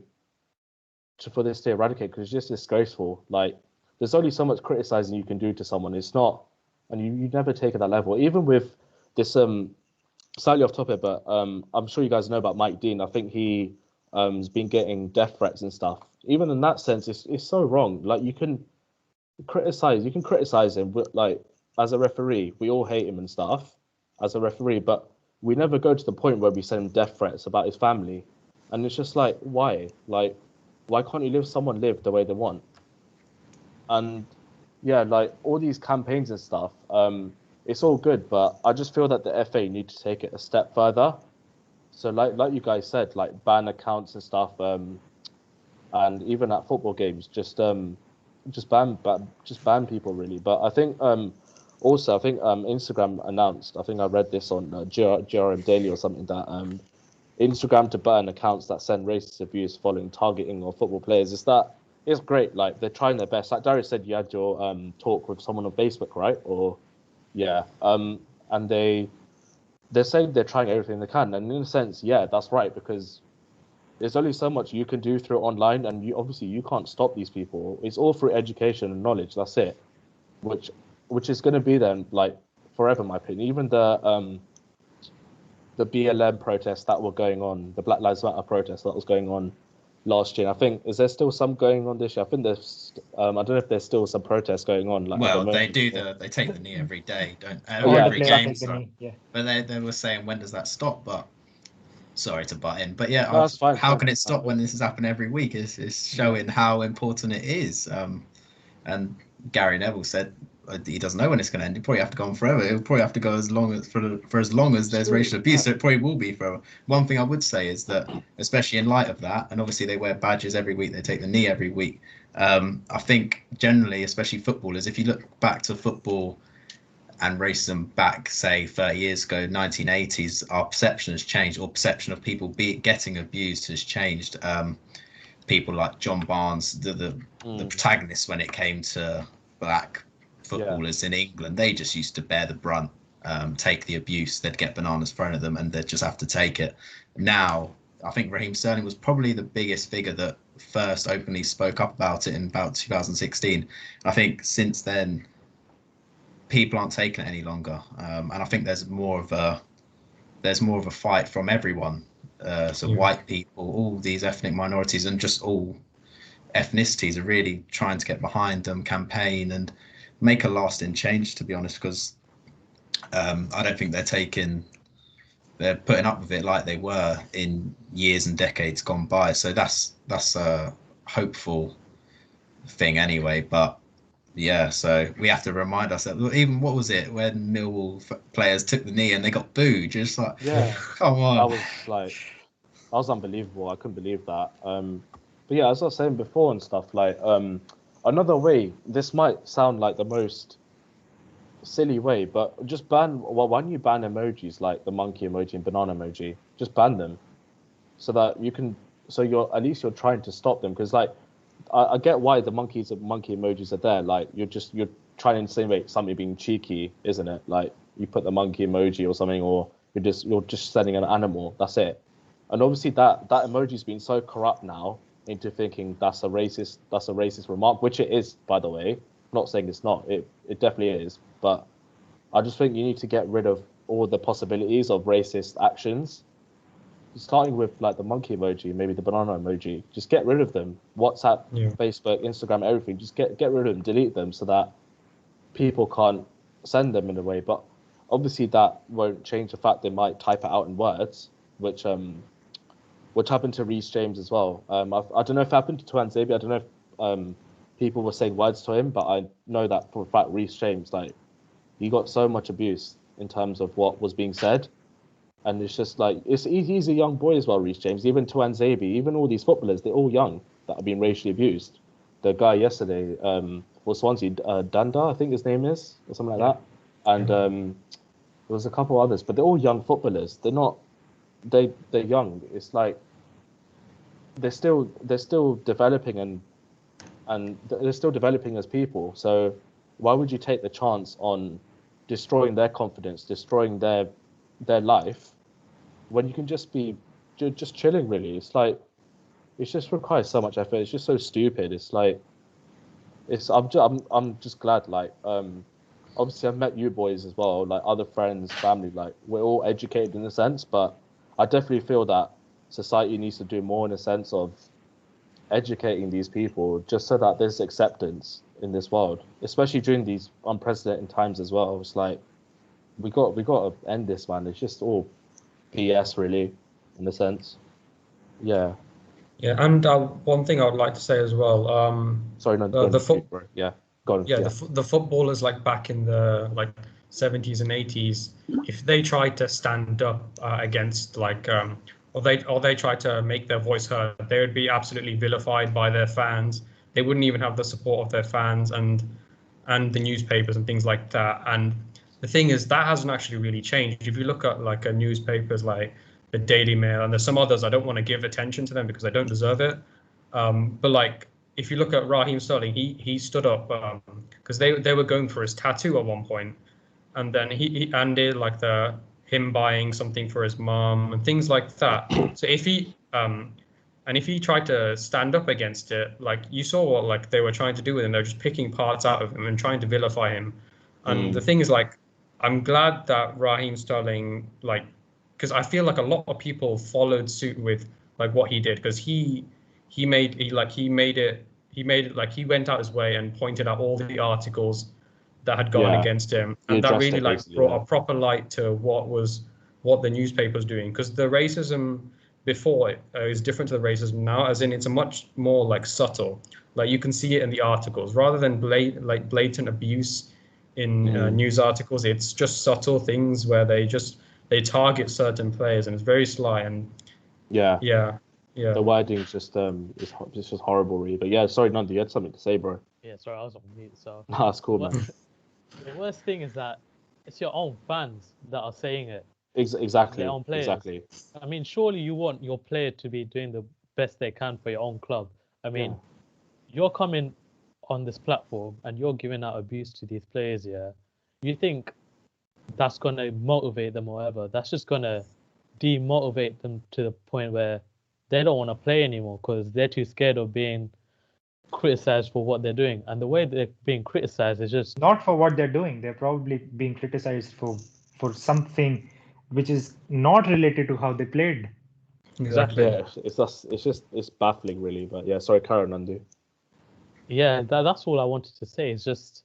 eradicate because it's just disgraceful. Like there's only so much criticizing you can do to someone. It's not, and you never take it that level. Even with this slightly off topic, but I'm sure you guys know about Mike Dean. I think he has been getting death threats and stuff. Even in that sense, it's so wrong. Like you can criticize him, but like as a referee, we all hate him and stuff as a referee, but we never go to the point where we send him death threats about his family. And it's just like, why? Like, why can't you live the way they want? And yeah, like all these campaigns and stuff, it's all good, but I just feel that the FA need to take it a step further. So like you guys said, like ban accounts and stuff, and even at football games, just ban people really. But I think also I think Instagram announced, I think I read this on GRM Daily or something, that Instagram to ban accounts that send racist abuse following targeting of football players. It's great. Like they're trying their best. Like Darius said, you had your talk with someone on Facebook, right? Or yeah, and they're saying they're trying everything they can, and in a sense, yeah, that's right, because there's only so much you can do through online, and you can't stop these people. It's all through education and knowledge. That's it. Which is going to be then like forever, in my opinion. Even the BLM protests that were going on, the Black Lives Matter protests that was going on last year. I think, is there still some going on this year? I think there's I don't know if there's still some protests going on. Like well, they take the knee every day, don't Yeah, every game. Yeah. But they were saying, when does that stop? But sorry to butt in, but yeah, No, that's fine. How can it stop when this is happening every week? It's showing how important it is. And Gary Neville said he doesn't know when it's going to end. It probably have to go on forever. It'll probably have to go as long as there's racial abuse. So it probably will be forever. One thing I would say is that, especially in light of that, and obviously they wear badges every week, they take the knee every week. I think generally, especially footballers, if you look back to football and racism back, say 30 years ago, 1980s, our perception has changed, or perception of people getting abused has changed. People like John Barnes, the protagonists when it came to black footballers in England, they just used to bear the brunt, take the abuse. They'd get bananas thrown at them and they'd just have to take it. Now, I think Raheem Sterling was probably the biggest figure that first openly spoke up about it in about 2016. I think since then, people aren't taking it any longer, and I think there's more of a fight from everyone. So white people, all these ethnic minorities, and just all ethnicities are really trying to get behind them, campaign and make a lasting change, to be honest, because I don't think they're putting up with it like they were in years and decades gone by. So that's a hopeful thing anyway. But yeah, so we have to remind ourselves. Even what was it when Millwall players took the knee and they got booed? Just like, Yeah, come that on. was unbelievable. I couldn't believe that. But yeah, as I was saying before and stuff, like another way. This might sound like the most silly way, but just ban. Well, why don't you ban emojis like the monkey emoji and banana emoji? Just ban them so that you can. So you're at least you're trying to stop them because like I get why the monkey emojis are there. Like you're trying to insinuate something being cheeky, isn't it? Like you put the monkey emoji or something, or you're just sending an animal. That's it. And obviously that emoji's been so corrupt now into thinking that's a racist remark, which it is, by the way. I'm not saying it's not. It definitely is. But I just think you need to get rid of all the possibilities of racist actions, starting with like the monkey emoji, maybe the banana emoji. Just get rid of them. WhatsApp, Yeah. Facebook, Instagram, everything. Just get rid of them, delete them, so that people can't send them in a way. But obviously that won't change the fact they might type it out in words, which happened to Reece James as well. I don't know if it happened to Tuan Zabi. I don't know if people were saying words to him, but I know that for a fact Reece James, like, he got so much abuse in terms of what was being said. And it's just like, he's a young boy as well, Reece James. Even Tuan Zabi, even all these footballers, they're all young that have been racially abused. The guy yesterday, for Swansea, Danda, I think his name is, or something like that. And there was a couple others, but they're all young footballers. They're not, they're young. It's like, they're still developing and they're still developing as people. So why would you take the chance on destroying their confidence, destroying their life, when you can just be just chilling? Really, it's like it just requires so much effort. It's just so stupid. It's like I'm just glad. Like obviously I've met you boys as well, like other friends, family. Like we're all educated in a sense, but I definitely feel that society needs to do more in a sense of educating these people just so that there's acceptance in this world, especially during these unprecedented times as well. It's like we got to end this, man. It's just all BS, really, in a sense. Yeah. Yeah, and one thing I would like to say as well, Sorry, no, the foot, yeah, go on. yeah, Yeah. the footballers like back in the like 70s and 80s, if they tried to stand up against like or they tried to make their voice heard, they would be absolutely vilified by their fans. They wouldn't even have the support of their fans and the newspapers and things like that. And the thing is, that hasn't actually really changed. If you look at like newspapers like the Daily Mail, and there's some others, I don't want to give attention to them because they don't deserve it. But like, if you look at Raheem Sterling, he stood up because they were going for his tattoo at one point, and then he did like him buying something for his mom and things like that. So if he and if he tried to stand up against it, like you saw what like they were trying to do with him, they're just picking parts out of him and trying to vilify him. And the thing is, like, I'm glad that Raheem Sterling, like, because I feel like a lot of people followed suit with like what he did, because he made it like he went out his way and pointed out all the articles that had gone Yeah. against him, He and that addressed really it like basically, brought yeah. a proper light to what the newspaper was doing, because the racism before is different to the racism now, as in it's a much more like subtle, like you can see it in the articles rather than blatant abuse in news articles. It's just subtle things where they target certain players, and it's very sly. And Yeah. yeah. The wording is just it's just horrible, really. But yeah, sorry, Nandi, you had something to say, bro. Yeah, sorry, I was on mute. So Nah, that's cool, man. the worst thing is that it's your own fans that are saying it. Exactly. Their own players. Exactly. I mean, surely you want your player to be doing the best they can for your own club. I mean, you're coming on this platform and you're giving out abuse to these players, yeah. You think that's gonna motivate them or whatever? That's just gonna demotivate them to the point where they don't want to play anymore because they're too scared of being criticized for what they're doing. And the way they're being criticized is just Not for what they're doing. They're probably being criticized for something which is not related to how they played. Exactly. Yeah, it's baffling, really. But yeah, sorry, Karen, Nandi. yeah, that's all I wanted to say. It's just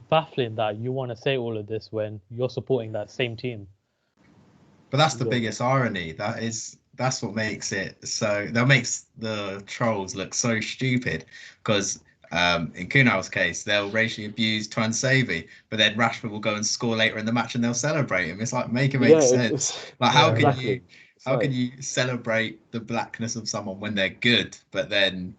baffling that you want to say all of this when you're supporting that same team. But that's the biggest irony. That is that's what makes it so. That makes the trolls look so stupid because in Kunal's case, they'll racially abuse Tuanzebe, but then Rashford will go and score later in the match and they'll celebrate him. It's like make it make sense. Like Yeah, how can you celebrate the blackness of someone when they're good, but then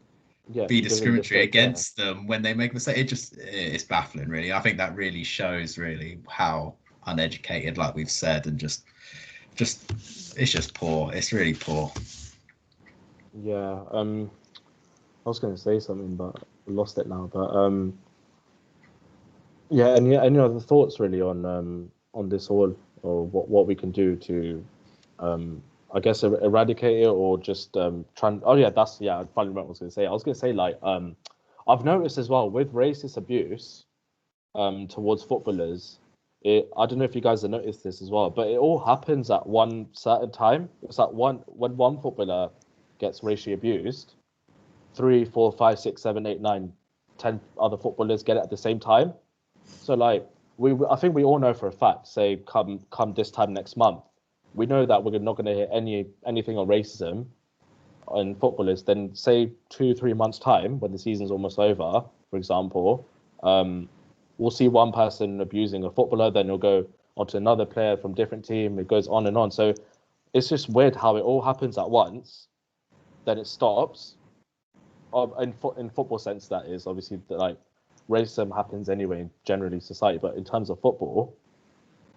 be discriminatory against them when they make a mistake? It's baffling, really. I think that really shows really how uneducated, like we've said, and just it's just poor. It's really poor. Yeah. I was going to say something, but I lost it now. But yeah, any other thoughts really on this all, or what we can do to I guess eradicate it, or just try. Oh yeah, I finally remember what I was going to say. I was going to say like I've noticed as well with racist abuse towards footballers. I don't know if you guys have noticed this as well, but it all happens at one certain time. It's like when one footballer gets racially abused, 3, 4, 5, 6, 7, 8, 9, 10 other footballers get it at the same time. So like I think we all know for a fact, say come this time next month, we know that we're not going to hear anything on racism in footballers. Then say 2-3 months time, when the season's almost over, for example, we'll see one person abusing a footballer, then it'll go onto another player from different team. It goes on and on. So it's just weird how it all happens at once, then it stops. In football sense, that is obviously like racism happens anyway in generally society, but in terms of football,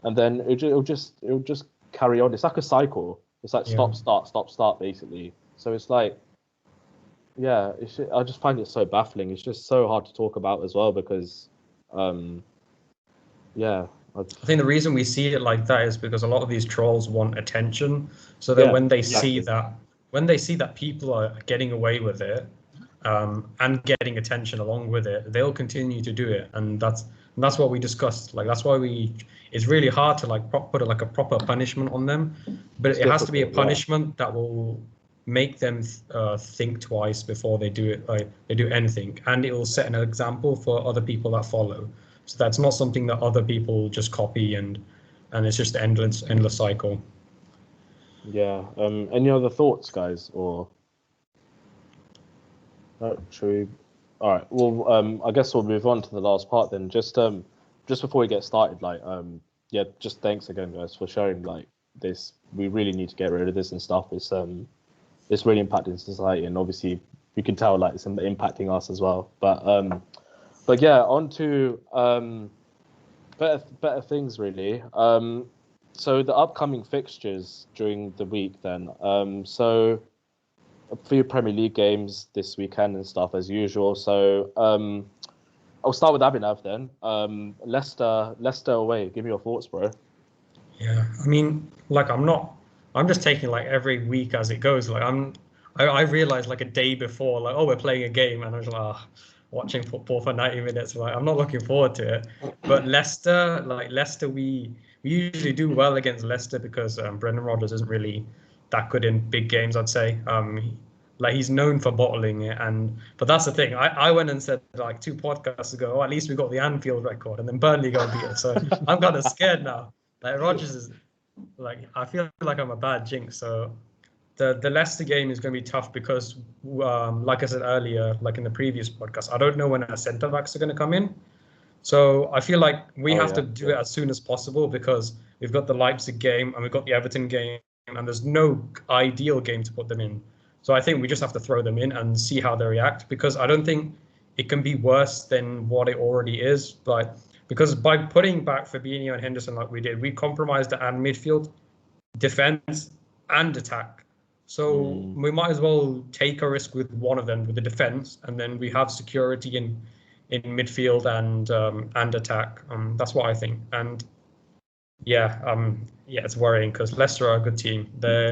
and then it'll just carry on. It's like a cycle. It's like stop, start, basically. So it's like, yeah, I just find it so baffling. It's just so hard to talk about as well because, yeah. I think the reason we see it like that is because a lot of these trolls want attention. So that when they see that people are getting away with it, and getting attention along with it, they'll continue to do it, and that's what we discussed. Like that's why it's really hard to like put like a proper punishment on them, but it has to be a punishment that will make them think twice before they do it. Like they do anything, and it will set an example for other people that follow. So that's not something that other people just copy, and it's just endless cycle. Yeah. Any other thoughts, guys, or? Should we? All right. Well, I guess we'll move on to the last part then. Just before we get started, like, yeah, just thanks again, guys, for sharing like this. We really need to get rid of this and stuff. It's really impacting society, and obviously we can tell like it's impacting us as well. But yeah, on to better things really. So the upcoming fixtures during the week then. So a few Premier League games this weekend and stuff as usual. So I'll start with Abhinav then. Leicester away. Give me your thoughts, bro. Yeah, I mean, like I'm just taking like every week as it goes. Like I realized like a day before, like, oh, we're playing a game, and I was like, watching football for 90 minutes. Like I'm not looking forward to it. But Leicester, we usually do well against Leicester because Brendan Rodgers isn't really that good in big games, I'd say. Like he's known for bottling it, but that's the thing. I went and said like 2 podcasts ago, oh, at least we got the Anfield record, and then Burnley go and beat us. So I'm kind of scared now. Like Rodgers is like, I feel like I'm a bad jinx. So the Leicester game is going to be tough because, like I said earlier, like in the previous podcast, I don't know when our centre backs are going to come in. So I feel like we have to do it as soon as possible because we've got the Leipzig game and we've got the Everton game, and there's no ideal game to put them in. So I think we just have to throw them in and see how they react, because I don't think it can be worse than what it already is. But because by putting back Fabinho and Henderson like we did, we compromised the midfield, defense, and attack. So we might as well take a risk with one of them, with the defense, and then we have security in midfield and attack. That's what I think. And yeah, it's worrying because Leicester are a good team.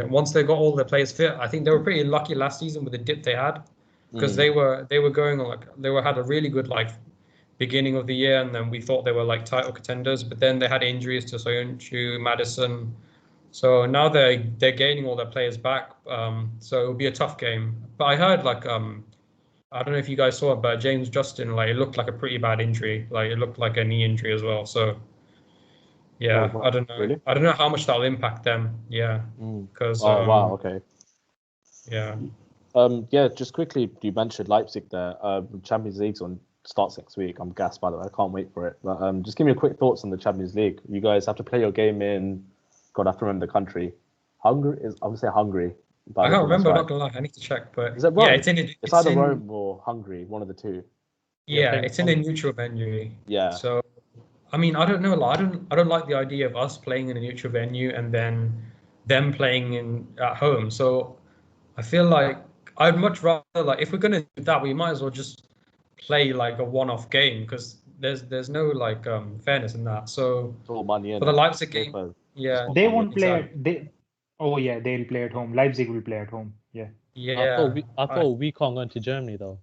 Once they got all their players fit, I think they were pretty lucky last season with the dip they had, because they were going on had a really good like beginning of the year, and then we thought they were like title contenders, but then they had injuries to Soyuncu, Maddison. So now they're gaining all their players back. So it'll be a tough game. But I heard like I don't know if you guys saw it, but James Justin, like, it looked like a pretty bad injury. Like it looked like a knee injury as well. So yeah, I don't know. Really? I don't know how much that'll impact them. Yeah, because wow, okay. Yeah. Yeah, just quickly, you mentioned Leipzig there. Champions League's starts next week. I'm gassed, by the way. I can't wait for it. But just give me a quick thoughts on the Champions League. You guys have to play your game in, God, I have to remember the country. Hungary is, I would say Hungary. But I can't think that's remember, right. not gonna lie. I need to check, but Is it Rome? yeah, it's It's either Rome or Hungary, one of the two. Yeah, playing it's in a neutral venue. Yeah. So, I mean, I don't know. Like, I don't like the idea of us playing in a neutral venue and then them playing in at home. So, I feel like I'd much rather, like, if we're gonna do that, we might as well just play like a one-off game because there's no like fairness in that. So It's all money in for the it. Leipzig game, FIFA, yeah, They money. won't play. exactly. Oh yeah, they'll play at home. Leipzig will play at home. Yeah. Yeah, I thought we can't go into Germany though.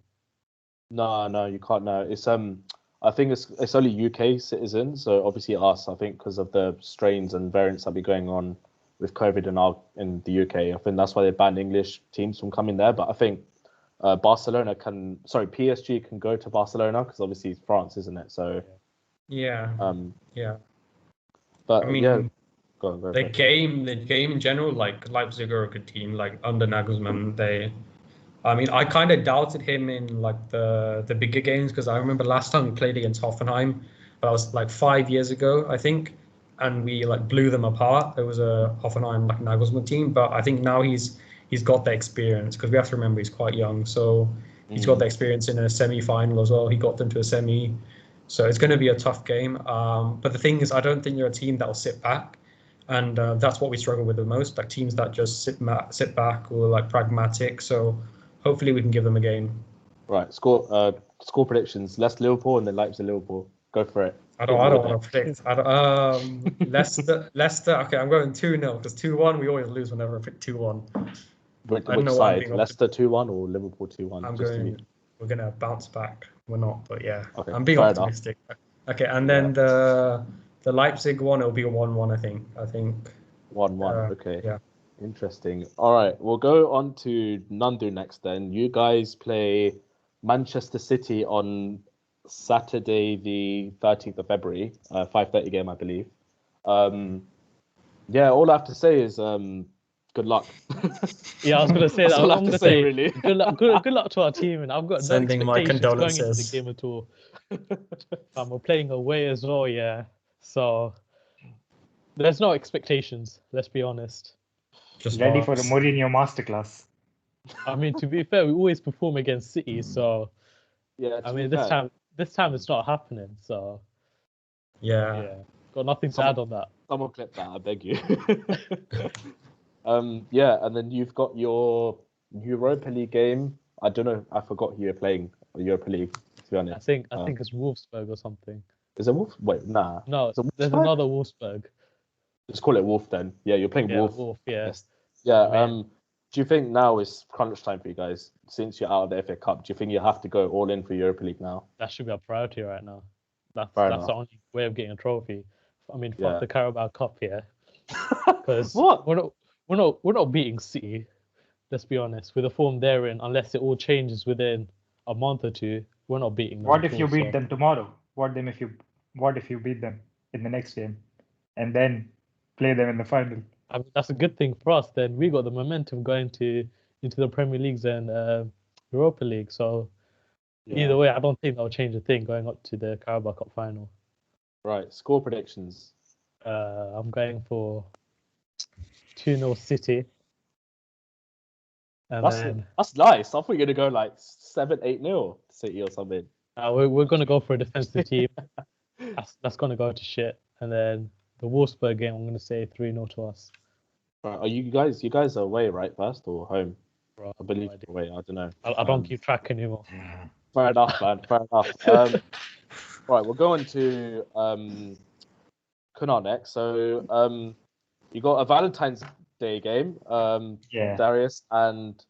No, you can't. No, it's I think it's only UK citizens. So obviously us. I think because of the strains and variants that be going on with COVID in the UK. I think that's why they banned English teams from coming there. But I think PSG can go to Barcelona because obviously it's France, isn't it? So yeah, yeah. But I mean, yeah, go on, the game in general, like Leipzig are a good team. Like under Nagelsmann, I mean, I kind of doubted him in like the bigger games because I remember last time we played against Hoffenheim, that was like 5 years ago, I think, and we like blew them apart. There was a Hoffenheim like Nagelsmann team, but I think now he's got the experience because we have to remember he's quite young, so he's got the experience in a semi-final as well. He got them to a semi, so it's going to be a tough game. But the thing is, I don't think you're a team that will sit back. And that's what we struggle with the most, like teams that just sit back or like pragmatic. So hopefully we can give them a game. Right, score predictions. Leicester Liverpool and then Leipzig Liverpool. Go for it. I don't want to predict. Leicester. Okay, I'm going 2-0 because 2-1 we always lose whenever I pick 2-1. Which side? Leicester 2-1 or Liverpool 2-1? We're gonna bounce back. We're not, but yeah, Okay, I'm being optimistic. Enough. Okay, and then the Leipzig one, it'll be a 1-1. I think 1-1. Okay. Yeah. Interesting. All right, we'll go on to Nandu next. Then you guys play Manchester City on Saturday, the 13th of February, 5:30 game, I believe. Yeah, all I have to say is good luck. Yeah, I was gonna say that. I'm gonna say really. good luck to our team, and I've got Sending no my expectations going into condolences. the game at all. We're playing away as well, yeah. So there's no expectations. Let's be honest. Just Ready for the vibes. Mourinho masterclass. I mean, to be fair, we always perform against City, so Yeah. I mean, this time it's not happening. So Yeah. Got nothing to add on that. Someone clip that, I beg you. Yeah, and then you've got your Europa League game. I don't know. I forgot who you're playing Europa League. To be honest, I think it's Wolfsburg or something. Is it Wolf? Wait, nah. No, there's another Wolfsburg. Let's call it Wolf then. Yeah, you're playing Wolf. Wolf, yeah. Yeah. I mean, do you think now is crunch time for you guys? Since you're out of the FA Cup, do you think you have to go all in for Europa League now? that should be our priority right now. That's enough. the only way of getting a trophy. I mean, Yeah. fuck the Carabao Cup, yeah. Because What? we're not beating City. Let's be honest. With the form they're in, unless it all changes within a month or two, we're not beating them. What if you beat them tomorrow? What if you beat them in the next game, and then play them in the final? I mean, that's a good thing for us. Then we got the momentum going into the Premier Leagues and Europa League. So either way, I don't think that'll change a thing going up to the Carabao Cup final. Right. Score predictions. I'm going for 2-0 City. And that's nice. I thought you were gonna go like 7-8-0 City or something. We're gonna go for a defensive team. That's gonna go to shit. And then the Wolfsburg game, I'm gonna say 3-0 to us. Right. Are you guys are away, right? First or home? Bro, I believe away. I don't know. I don't keep track anymore. Fair enough, man. Fair enough. Right, we'll go on to Kunal next. So you got a Valentine's Day game. Darius and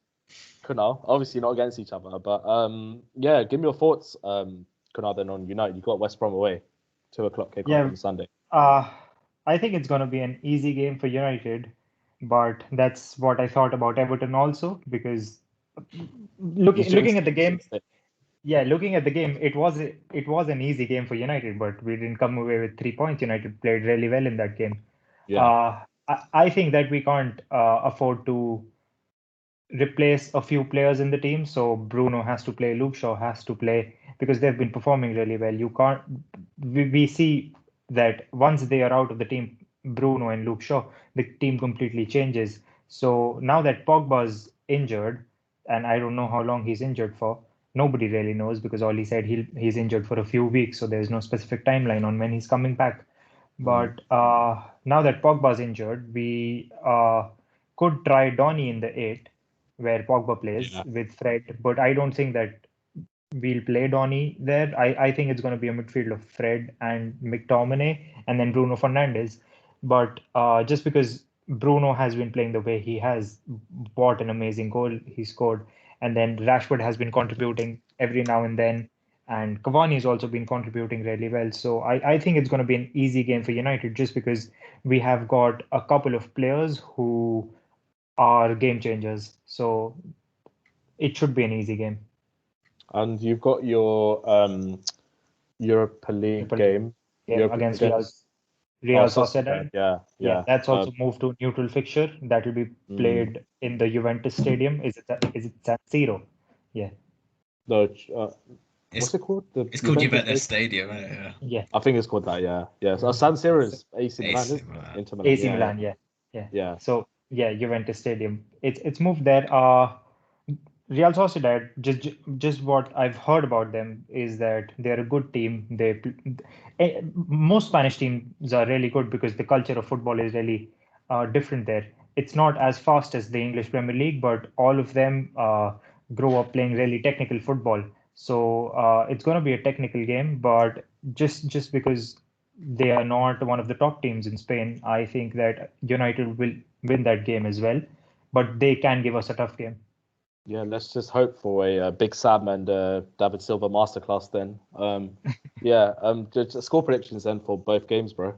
Kunal, obviously not against each other, but yeah, give me your thoughts, Kunal, then on United. You got West Brom away, 2:00 kickoff on Sunday. I think it's going to be an easy game for United, but that's what I thought about Everton also, because looking at the game, it was an easy game for United, but we didn't come away with 3 points. United played really well in that game. Yeah. I think that we can't afford to replace a few players in the team. So Bruno has to play, Luke Shaw has to play, because they've been performing really well. You can't. We see that once they are out of the team, Bruno and Luke Shaw, the team completely changes. So now that Pogba's injured, and I don't know how long he's injured for. Nobody really knows, because all he said he's injured for a few weeks, so there's no specific timeline on when he's coming back. But now that Pogba's injured, we could try Donny in the 8, where Pogba plays Yeah. with Fred. But I don't think that we'll play Donny there. I think it's going to be a midfield of Fred and McTominay, and then Bruno Fernandes. But just because Bruno has been playing the way he has, what an amazing goal he scored. And then Rashford has been contributing every now and then. And Cavani has also been contributing really well. So I think it's going to be an easy game for United, just because we have got a couple of players who are game changers. So it should be an easy game. And you've got your Europa League game. Against Real Sociedad. Yeah. That's also moved to neutral fixture. That will be played in the Juventus Stadium. Is it San Siro? Yeah. No, what's it called? It's called Juventus Stadium, isn't it? Yeah. I think it's called that. Yeah. So San Siro is AC Milan. Inter Milan. AC Milan. Yeah. So yeah, Juventus Stadium. It's moved there. Real Sociedad, just what I've heard about them is that they're a good team. Most Spanish teams are really good, because the culture of football is really different there. It's not as fast as the English Premier League, but all of them grow up playing really technical football. So it's going to be a technical game, but just because they are not one of the top teams in Spain, I think that United will win that game as well. But they can give us a tough game. Yeah, let's just hope for a Big Sam and David Silva masterclass then. Just score predictions then for both games, bro.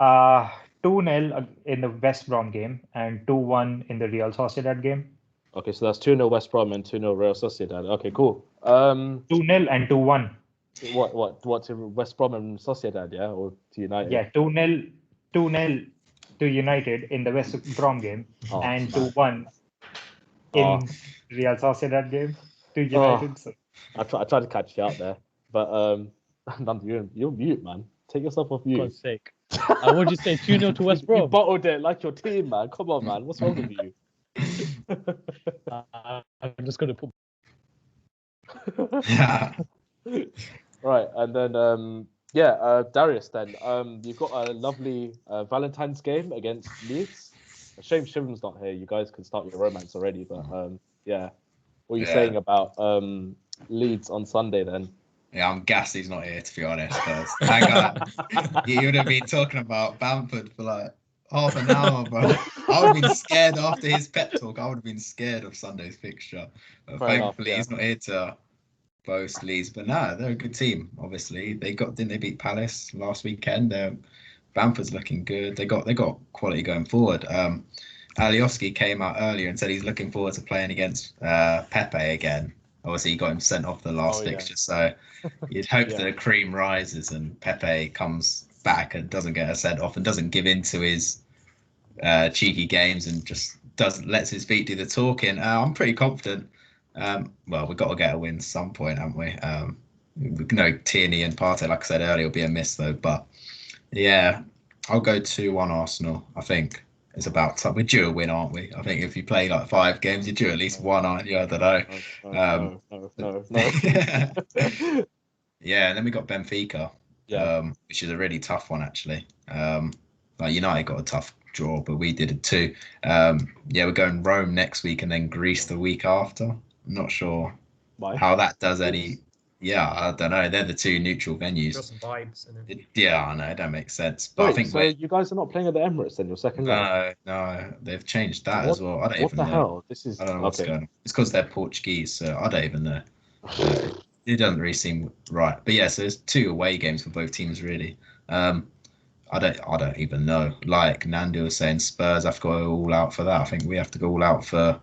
2-0 in the West Brom game and 2-1 in the Real Sociedad game. Okay, so that's 2-0 West Brom and 2-0 Real Sociedad. Okay, cool. 2-0 and 2-1. What to West Brom and Sociedad, yeah, or to United? Yeah, 2-0 to United in the West Brom game, and 2-1 in Real Sociedad game to United. So. I tried to catch you out there, but you're mute, man. Take yourself off mute. For God's sake. What would you say? 2-0 to West Brom? You bottled it like your team, man. Come on, man. What's wrong with you? I'm just going to put... Yeah. Right, and then Darius. Then you've got a lovely Valentine's game against Leeds. A shame Shivram's not here. You guys can start your romance already, but what are you saying about Leeds on Sunday then? Yeah, I'm gassed he's not here, to be honest. Hang on. You would have been talking about Bamford for like half an hour, bro. I would have been scared after his pep talk. I would have been scared of Sunday's fixture. But thankfully, he's not here to boast Leeds. But no, they're a good team, obviously. Didn't they beat Palace last weekend? Bamford's looking good. They got quality going forward. Alioski came out earlier and said he's looking forward to playing against Pepe again. Obviously, he got him sent off the last fixture, so you'd hope that the cream rises and Pepe comes back and doesn't get a sent off and doesn't give in to his cheeky games and just lets his feet do the talking. I'm pretty confident. Well, we've got to get a win at some point, haven't we? No, Tierney and Partey, like I said earlier, will be a miss though. But yeah, I'll go 2-1 Arsenal. I think it's about time. We're due a win, aren't we? I think if you play like 5 games, you're due at least one, aren't you? I don't know. No. Yeah, and then we got Benfica, which is a really tough one actually. Like United got a tough draw, but we did it too. We're going Rome next week and then Greece the week after. I'm not sure how that does any. Yeah, I don't know. They're the 2 neutral venues. Got some vibes in it. Yeah, I know. It don't make sense. But I think so you guys are not playing at the Emirates then, your second leg? No, they've changed that as well. I don't even know. What the hell? I don't know what's going on. It's because they're Portuguese, so I don't even know. It doesn't really seem right. But yeah, so there's 2 away games for both teams really. I don't even know. Like Nando was saying, Spurs have to go all out for that. I think we have to go all out for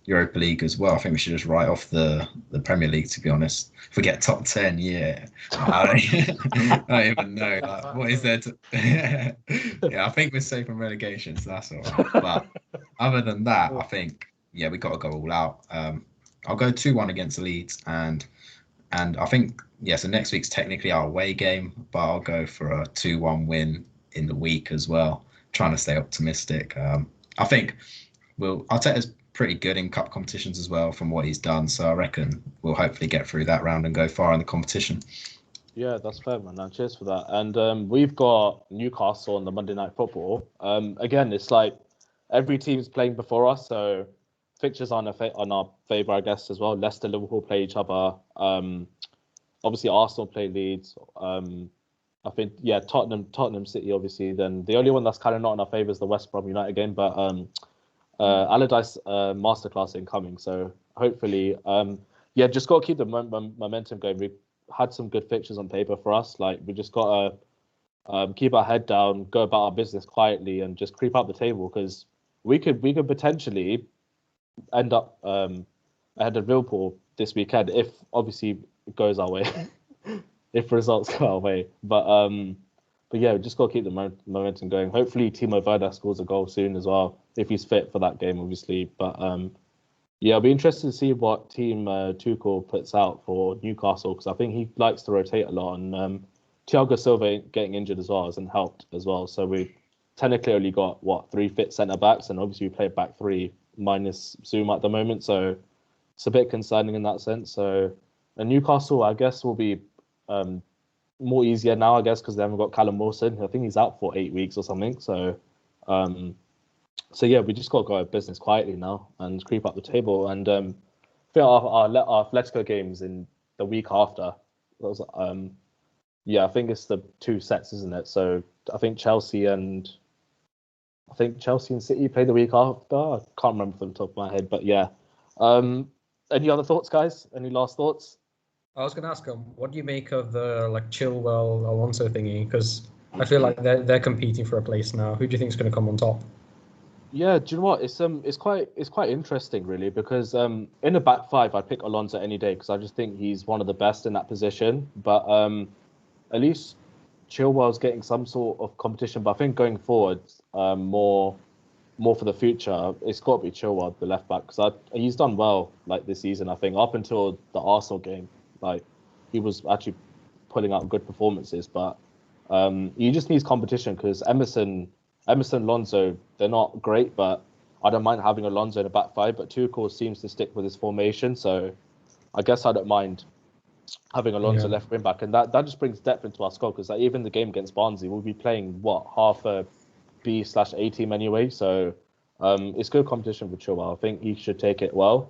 Europa League as well. I think we should just write off the Premier League, to be honest. If we get top 10, I don't even know. Like, what is there to... I think we're safe from relegation, so that's all right. But other than that, I think yeah, we got to go all out. I'll go 2-1 against Leeds, and I think so next week's technically our away game, but I'll go for a 2-1 win in the week as well. Trying to stay optimistic. I think Arteta's pretty good in cup competitions as well from what he's done, so I reckon we'll hopefully get through that round and go far in the competition. Yeah, that's fair, man. And cheers for that. And we've got Newcastle on the Monday Night Football. Again, it's like every team's playing before us, so fixtures on our favour, I guess, as well. Leicester, Liverpool play each other. Obviously, Arsenal play Leeds. I think, Tottenham City, obviously. Then the only one that's kind of not in our favour is the West Brom United game, but Allardyce masterclass incoming. So hopefully, just got to keep the momentum going. We've had some good fixtures on paper for us. Like, we just got to keep our head down, go about our business quietly, and just creep up the table, because we could potentially end up ahead of Liverpool this weekend if obviously it goes our way, if results go our way. But yeah, we just got to keep the momentum going. Hopefully, Timo Werner scores a goal soon as well, if he's fit for that game, obviously. But yeah, I'll be interested to see what team Tuchel puts out for Newcastle, because I think he likes to rotate a lot, and Thiago Silva getting injured as well hasn't helped as well. So we technically only got 3 fit centre backs, and obviously we play back 3 minus Zoom at the moment. So it's a bit concerning in that sense. So and Newcastle, I guess, will be more easier now, I guess, because they haven't got Callum Wilson. I think he's out for 8 weeks or something. So yeah, we just got to go about business quietly now and creep up the table. And I think our Atletico games in the week after, those, I think it's the 2 sets, isn't it? So I think Chelsea and City play the week after. I can't remember from the top of my head, but yeah. Any other thoughts, guys? Any last thoughts? I was going to ask what do you make of the Chilwell Alonso thingy? Because I feel like they're competing for a place now. Who do you think is going to come on top? Yeah, do you know what? It's quite interesting, really, because in a back 5, I'd pick Alonso any day, because I just think he's one of the best in that position. But at least Chilwell's getting some sort of competition. But I think going forward, more for the future, it's got to be Chilwell, the left back, because he's done well this season. I think up until the Arsenal game, he was actually putting out good performances. But he just needs competition, because Emerson, Alonso, they're not great, but I don't mind having Alonso in a back 5. But Tuchel seems to stick with his formation, so I guess I don't mind having Alonso left wing back, and that just brings depth into our squad, because even the game against Barnsley, we'll be playing half a B/A team anyway. So it's good competition for Chilwell. I think he should take it well,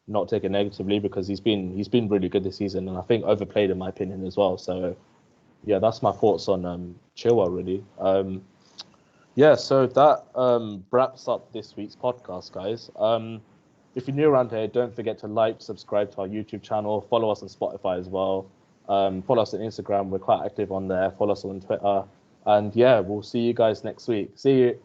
not take it negatively, because he's been really good this season, and I think overplayed in my opinion as well. So yeah, that's my thoughts on Chilwell, really. So that wraps up this week's podcast, guys. If you're new around here, don't forget to subscribe to our YouTube channel, follow us on Spotify as well. Follow us on Instagram. We're quite active on there. Follow us on Twitter. And yeah, we'll see you guys next week. See you.